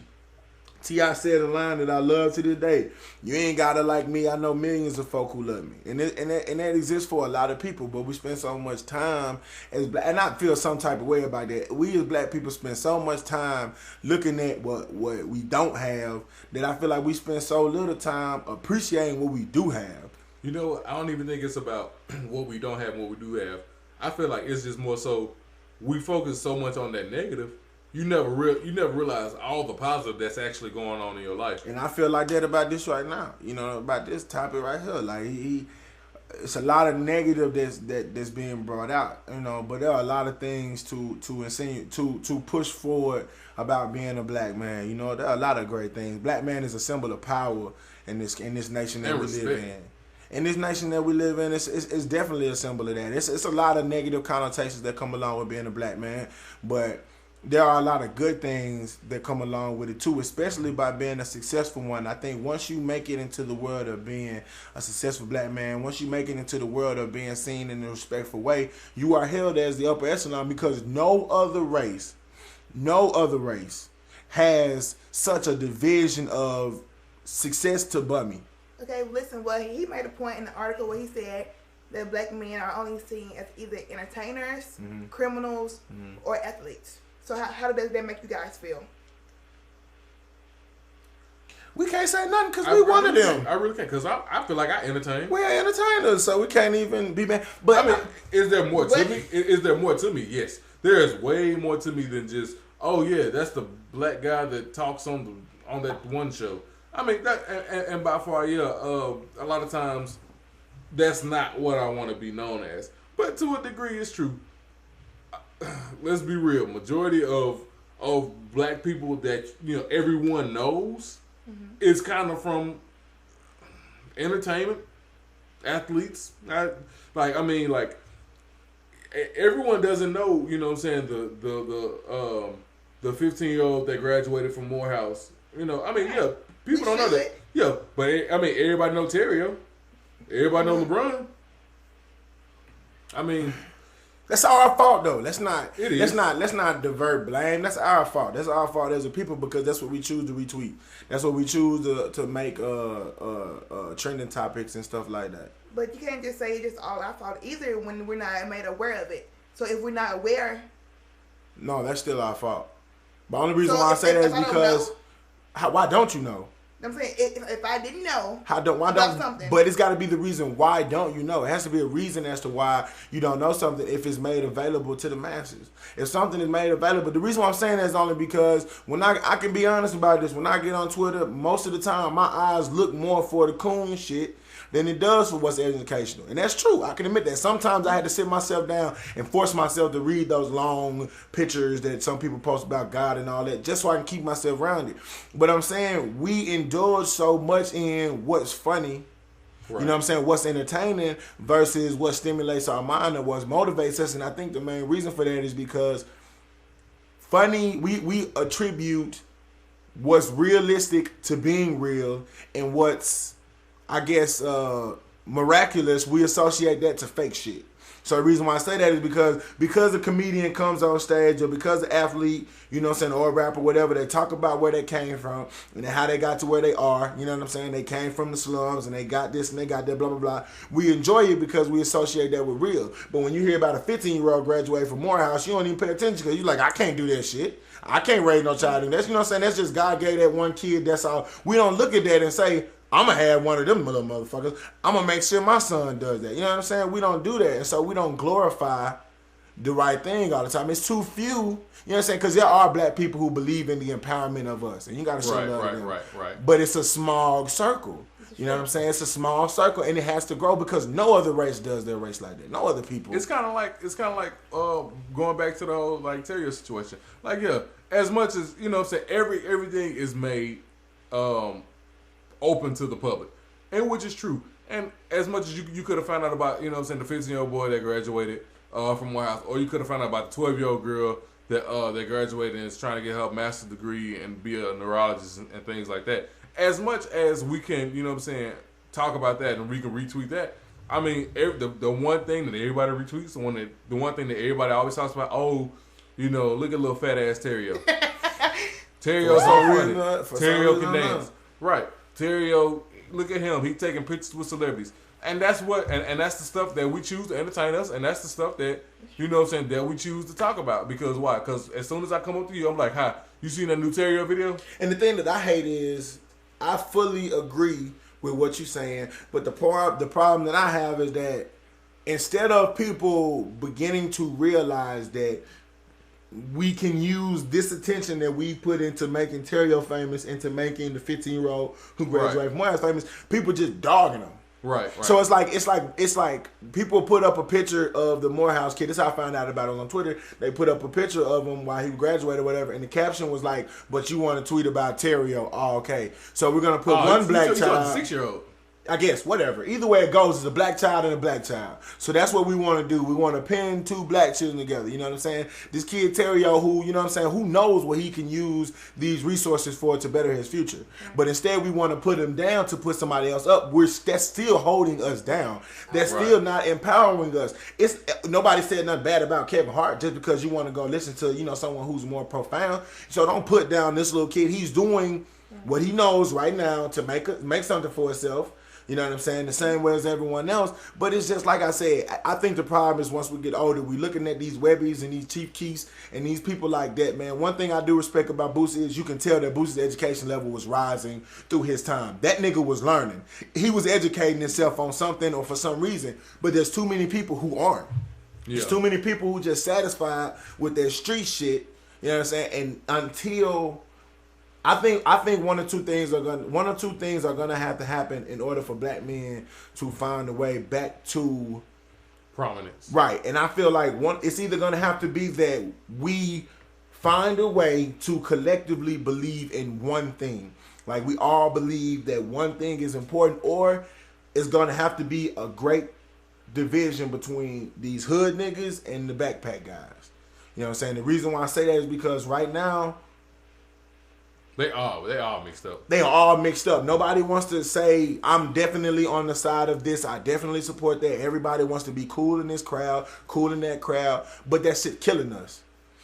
Speaker 3: T.I. said a line that I love to this day. You ain't gotta like me. I know millions of folk who love me. And that exists for a lot of people, but we spend so much time as black, and I feel some type of way about that. We as black people spend so much time looking at what we don't have, that I feel like we spend so little time appreciating what we do have.
Speaker 4: You know, I don't even think it's about what we don't have and what we do have. I feel like it's just more so we focus so much on that negative. You never realize all the positive that's actually going on in your life.
Speaker 3: And I feel like that about this right now. You know, about this topic right here. Like it's a lot of negative that's being brought out. You know, but there are a lot of things to insinuate, to push forward about being a black man. You know, there are a lot of great things. Black man is a symbol of power in this nation that we live in. In this nation that we live in, it's definitely a symbol of that. It's a lot of negative connotations that come along with being a black man, but there are a lot of good things that come along with it too, especially by being a successful one. I think once you make it into the world of being a successful black man, once you make it into the world of being seen in a respectful way, you are held as the upper echelon, because no other race has such a division of success to Bummy.
Speaker 5: Okay, listen, well, he made a point in the article where he said that black men are only seen as either entertainers, criminals, or athletes. So how does that make you guys feel?
Speaker 3: We can't say nothing because we one of them.
Speaker 4: I really can't, because I feel like I entertain.
Speaker 3: We are entertainers, so we can't even be mad. But
Speaker 4: I mean, is there more to me? Is there more to me? Yes. There is way more to me than just, oh yeah, that's the black guy that talks on that one show. I mean, that and by far, yeah, a lot of times that's not what I want to be known as. But to a degree, it's true. Let's be real. Majority of black people that, you know, everyone knows is kind of from entertainment, athletes. Everyone doesn't know, you know what I'm saying, the 15-year-old that graduated from Morehouse. You know, I mean, yeah, people don't know that. Yeah, but I mean, everybody know Terrio. Everybody know LeBron. I mean,
Speaker 3: that's our fault though. Let's not.
Speaker 4: It is.
Speaker 3: Let's not divert blame. That's our fault. That's our fault as a people, because that's what we choose to retweet. That's what we choose to make trending topics and stuff like that.
Speaker 5: But you can't just say it's just all our fault either when we're not made aware of it. So if we're not aware,
Speaker 3: no, that's still our fault. The only reason why I say that is because why don't you know?
Speaker 5: I'm saying if I didn't know,
Speaker 3: why don't something, but it's got to be the reason why don't you know. It has to be a reason as to why you don't know something if it's made available to the masses. If something is made available, the reason why I'm saying that is only because when I can be honest about this, when I get on Twitter, most of the time my eyes look more for the coon shit than it does for what's educational. And that's true. I can admit that. Sometimes I had to sit myself down and force myself to read those long pictures that some people post about God and all that, just so I can keep myself grounded. But I'm saying we indulge so much in what's funny, right. You know what I'm saying, what's entertaining versus what stimulates our mind and what motivates us. And I think the main reason for that is because funny, we attribute what's realistic to being real, and what's, I guess, miraculous, we associate that to fake shit. So the reason why I say that is because a comedian comes on stage, or because an athlete, you know what I'm saying, or a rapper, whatever, they talk about where they came from and how they got to where they are. You know what I'm saying? They came from the slums and they got this and they got that, blah, blah, blah. We enjoy it because we associate that with real. But when you hear about a 15-year-old graduate from Morehouse, you don't even pay attention because you're like, I can't do that shit. I can't raise no child in that. You know what I'm saying? That's just God gave that one kid. That's all. We don't look at that and say, I'm going to have one of them little motherfuckers. I'm going to make sure my son does that. You know what I'm saying? We don't do that. And so we don't glorify the right thing all the time. It's too few. You know what I'm saying? Because there are black people who believe in the empowerment of us. And you got to show love to them.
Speaker 4: Right.
Speaker 3: But it's a small circle. You know what I'm saying? It's a small circle, and it has to grow because no other race does their race like that. No other people.
Speaker 4: It's kind of like going back to the whole like Terrio situation. Like as much as you know, what I'm saying everything is made open to the public, and which is true. And as much as you could have found out about, you know what I'm saying, the 15-year-old boy that graduated from White House, or you could have found out about the 12-year-old girl that graduated and is trying to get her master's degree and be a neurologist and things like that. As much as we can, you know what I'm saying, talk about that and we can retweet that, I mean, the one thing that everybody retweets, the one thing that everybody always talks about, oh, you know, look at little fat ass Terrio. Terrio's so funny. Terrio can dance. Right. Terrio, look at him. He taking pictures with celebrities. And that's what, and that's the stuff that we choose to entertain us, and that's the stuff that, you know what I'm saying, that we choose to talk about. Because why? Because as soon as I come up to you, I'm like, hi, you seen that new Terrio video?
Speaker 3: And the thing that I hate is, I fully agree with what you're saying, but the problem that I have is that instead of people beginning to realize that we can use this attention that we put into making Terrio famous, into making the 15-year-old who graduated from White House famous, people just dogging them.
Speaker 4: Right.
Speaker 3: So it's like people put up a picture of the Morehouse kid. This is how I found out about it on Twitter. They put up a picture of him while he graduated or whatever, and the caption was like, "But you want to tweet about Terrio?" Oh, okay. So we're gonna put one black child,
Speaker 4: 6-year-old.
Speaker 3: I guess, whatever. Either way it goes, it's a black child and a black child. So that's what we want to do. We want to pin two black children together. You know what I'm saying? This kid, Terrio, who, you know what I'm saying, who knows what he can use these resources for to better his future. But instead we want to put him down to put somebody else up. That's still holding us down. That's still not empowering us. Nobody said nothing bad about Kevin Hart just because you want to go listen to, you know, someone who's more profound. So don't put down this little kid. He's doing what he knows right now to make something for himself. You know what I'm saying? The same way as everyone else. But it's just like I said, I think the problem is once we get older, we looking at these Webbies and these Chief Keefs and these people like that, man. One thing I do respect about Boosie is you can tell that Boosie's education level was rising through his time. That nigga was learning. He was educating himself on something or for some reason. But there's too many people who aren't. Yeah. There's too many people who just satisfied with their street shit. You know what I'm saying? And until... I think one or two things are gonna have to happen in order for black men to find a way back to
Speaker 4: prominence.
Speaker 3: Right, and I feel like it's either gonna have to be that we find a way to collectively believe in one thing, like we all believe that one thing is important, or it's gonna have to be a great division between these hood niggas and the backpack guys. You know what I'm saying? The reason why I say that is because right now.
Speaker 4: They all mixed up.
Speaker 3: They are all mixed up. Nobody wants to say, I'm definitely on the side of this. I definitely support that. Everybody wants to be cool in this crowd, cool in that crowd. But that shit killing us.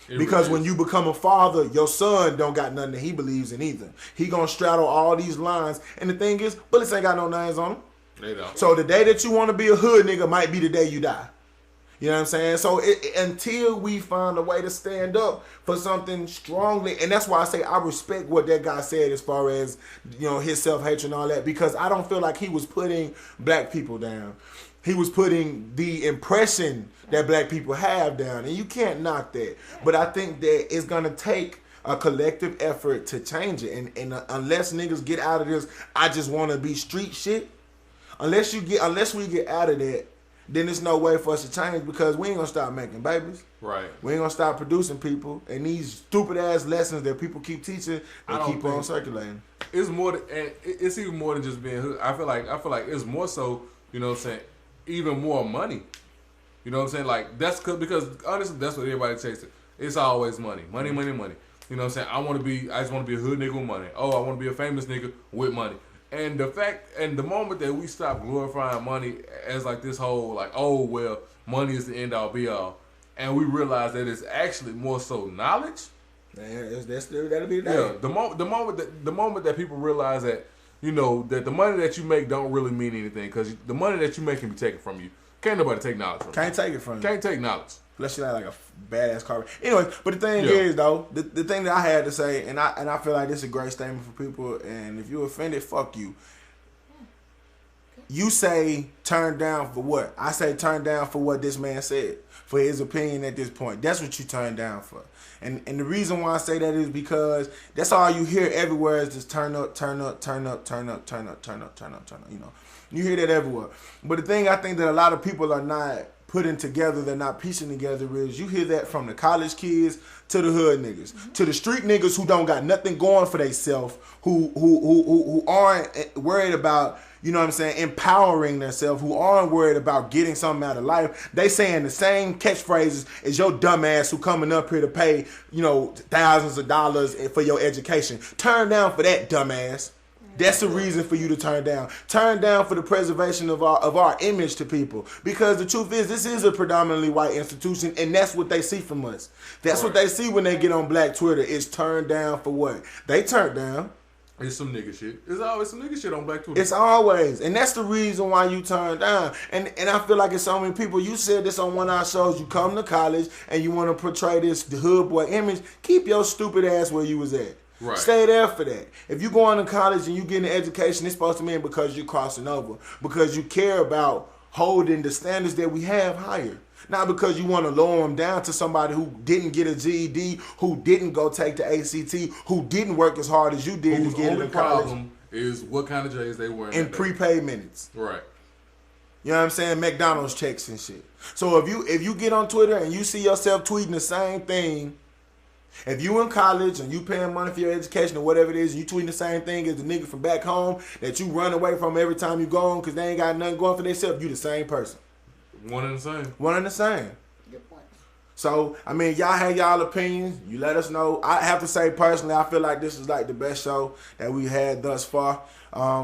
Speaker 3: Because when you become a father, your son don't got nothing that he believes in either. He gonna straddle all these lines. And the thing is, bullets ain't got no names on them.
Speaker 4: They don't.
Speaker 3: So the day that you want to be a hood nigga might be the day you die. You know what I'm saying? So until we find a way to stand up for something strongly, and that's why I say I respect what that guy said as far as, you know, his self-hatred and all that, because I don't feel like he was putting black people down. He was putting the impression that black people have down, and you can't knock that. But I think that it's going to take a collective effort to change it, and unless niggas get out of this, I just want to be street shit, unless we get out of that, then there's no way for us to change, because we ain't gonna stop making babies.
Speaker 4: Right.
Speaker 3: We ain't gonna stop producing people, and these stupid ass lessons that people keep teaching, they keep on circulating.
Speaker 4: It's more than, and it's even more than just being hood. I feel like it's more so, you know what I'm saying, even more money. You know what I'm saying? Like because honestly that's what everybody chases. It's always money. Money, money, money. You know what I'm saying? I just want to be a hood nigga with money. Oh, I want to be a famous nigga with money. And the moment that we stop glorifying money as like this whole like, oh well, money is the end all be all, and we realize that it's actually more so knowledge.
Speaker 3: Man, that'll be the day.
Speaker 4: Yeah, the moment that people realize that, you know, that the money that you make don't really mean anything, because the money that you make can be taken from you. Can't nobody take knowledge from you.
Speaker 3: Can't take it from you.
Speaker 4: Can't take knowledge.
Speaker 3: Unless you have like a badass car. Anyway, but the thing is though, the thing that I had to say, and I feel like this is a great statement for people, and if you're offended, fuck you. You say turned down for what? I say turn down for what this man said, for his opinion at this point. That's what you turn down for. And the reason why I say that is because that's all you hear everywhere is just turn up, turn up, turn up, turn up, turn up, turn up, turn up, turn up. You know, you hear that everywhere. But the thing I think that a lot of people are not putting together, they're not piecing together is you hear that from the college kids to the hood niggas, to the street niggas who don't got nothing going for themselves, who aren't worried about, you know what I'm saying, empowering themselves, who aren't worried about getting something out of life. They saying the same catchphrases as your dumbass who coming up here to pay, you know, thousands of dollars for your education. Turn down for that, dumbass. That's the reason for you to turn down. Turn down for the preservation of our image to people. Because the truth is, this is a predominantly white institution, and that's what they see from us. That's what they see when they get on Black Twitter. It's turned down for what? They turned down.
Speaker 4: It's some nigga shit. There's always some nigga shit on Black Twitter.
Speaker 3: It's always. And that's the reason why you turn down. And I feel like it's so many people. You said this on one of our shows. You come to college and you want to portray this the hood boy image. Keep your stupid ass where you was at.
Speaker 4: Right.
Speaker 3: Stay there for that. If you going to college and you getting an education, it's supposed to mean because you're crossing over. Because you care about holding the standards that we have higher. Not because you want to lower them down to somebody who didn't get a GED, who didn't go take the ACT, who didn't work as hard as you did
Speaker 4: Whose
Speaker 3: to get
Speaker 4: only
Speaker 3: into college.
Speaker 4: problem is what kind of J's they wearing.
Speaker 3: And prepaid minutes.
Speaker 4: Right.
Speaker 3: You know what I'm saying? McDonald's checks and shit. So if you get on Twitter and you see yourself tweeting the same thing, if you in college and you paying money for your education or whatever it is, you tweeting the same thing as the nigga from back home that you run away from every time you go on because they ain't got nothing going for themselves, you the same person.
Speaker 4: One and the same.
Speaker 3: One and the same.
Speaker 5: Good point.
Speaker 3: So, I mean, y'all have y'all opinions. You let us know. I have to say, personally, I feel like this is like the best show that we had thus far.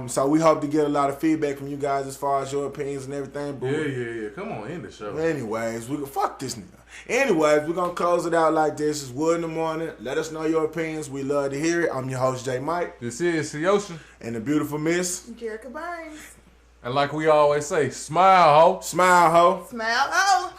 Speaker 3: So we hope to get a lot of feedback from you guys as far as your opinions and everything. But
Speaker 4: Yeah. Come on, end the show.
Speaker 3: anyways, fuck this nigga. Anyways, we're going to close it out like this. It's Wood in the Morning. Let us know your opinions. We love to hear it. I'm your host, J. Mike.
Speaker 4: This is the Ocean.
Speaker 3: And the beautiful Miss.
Speaker 5: Jerica Burns.
Speaker 4: And like we always say, smile, ho.
Speaker 3: Smile, ho.
Speaker 5: Smile. Oh.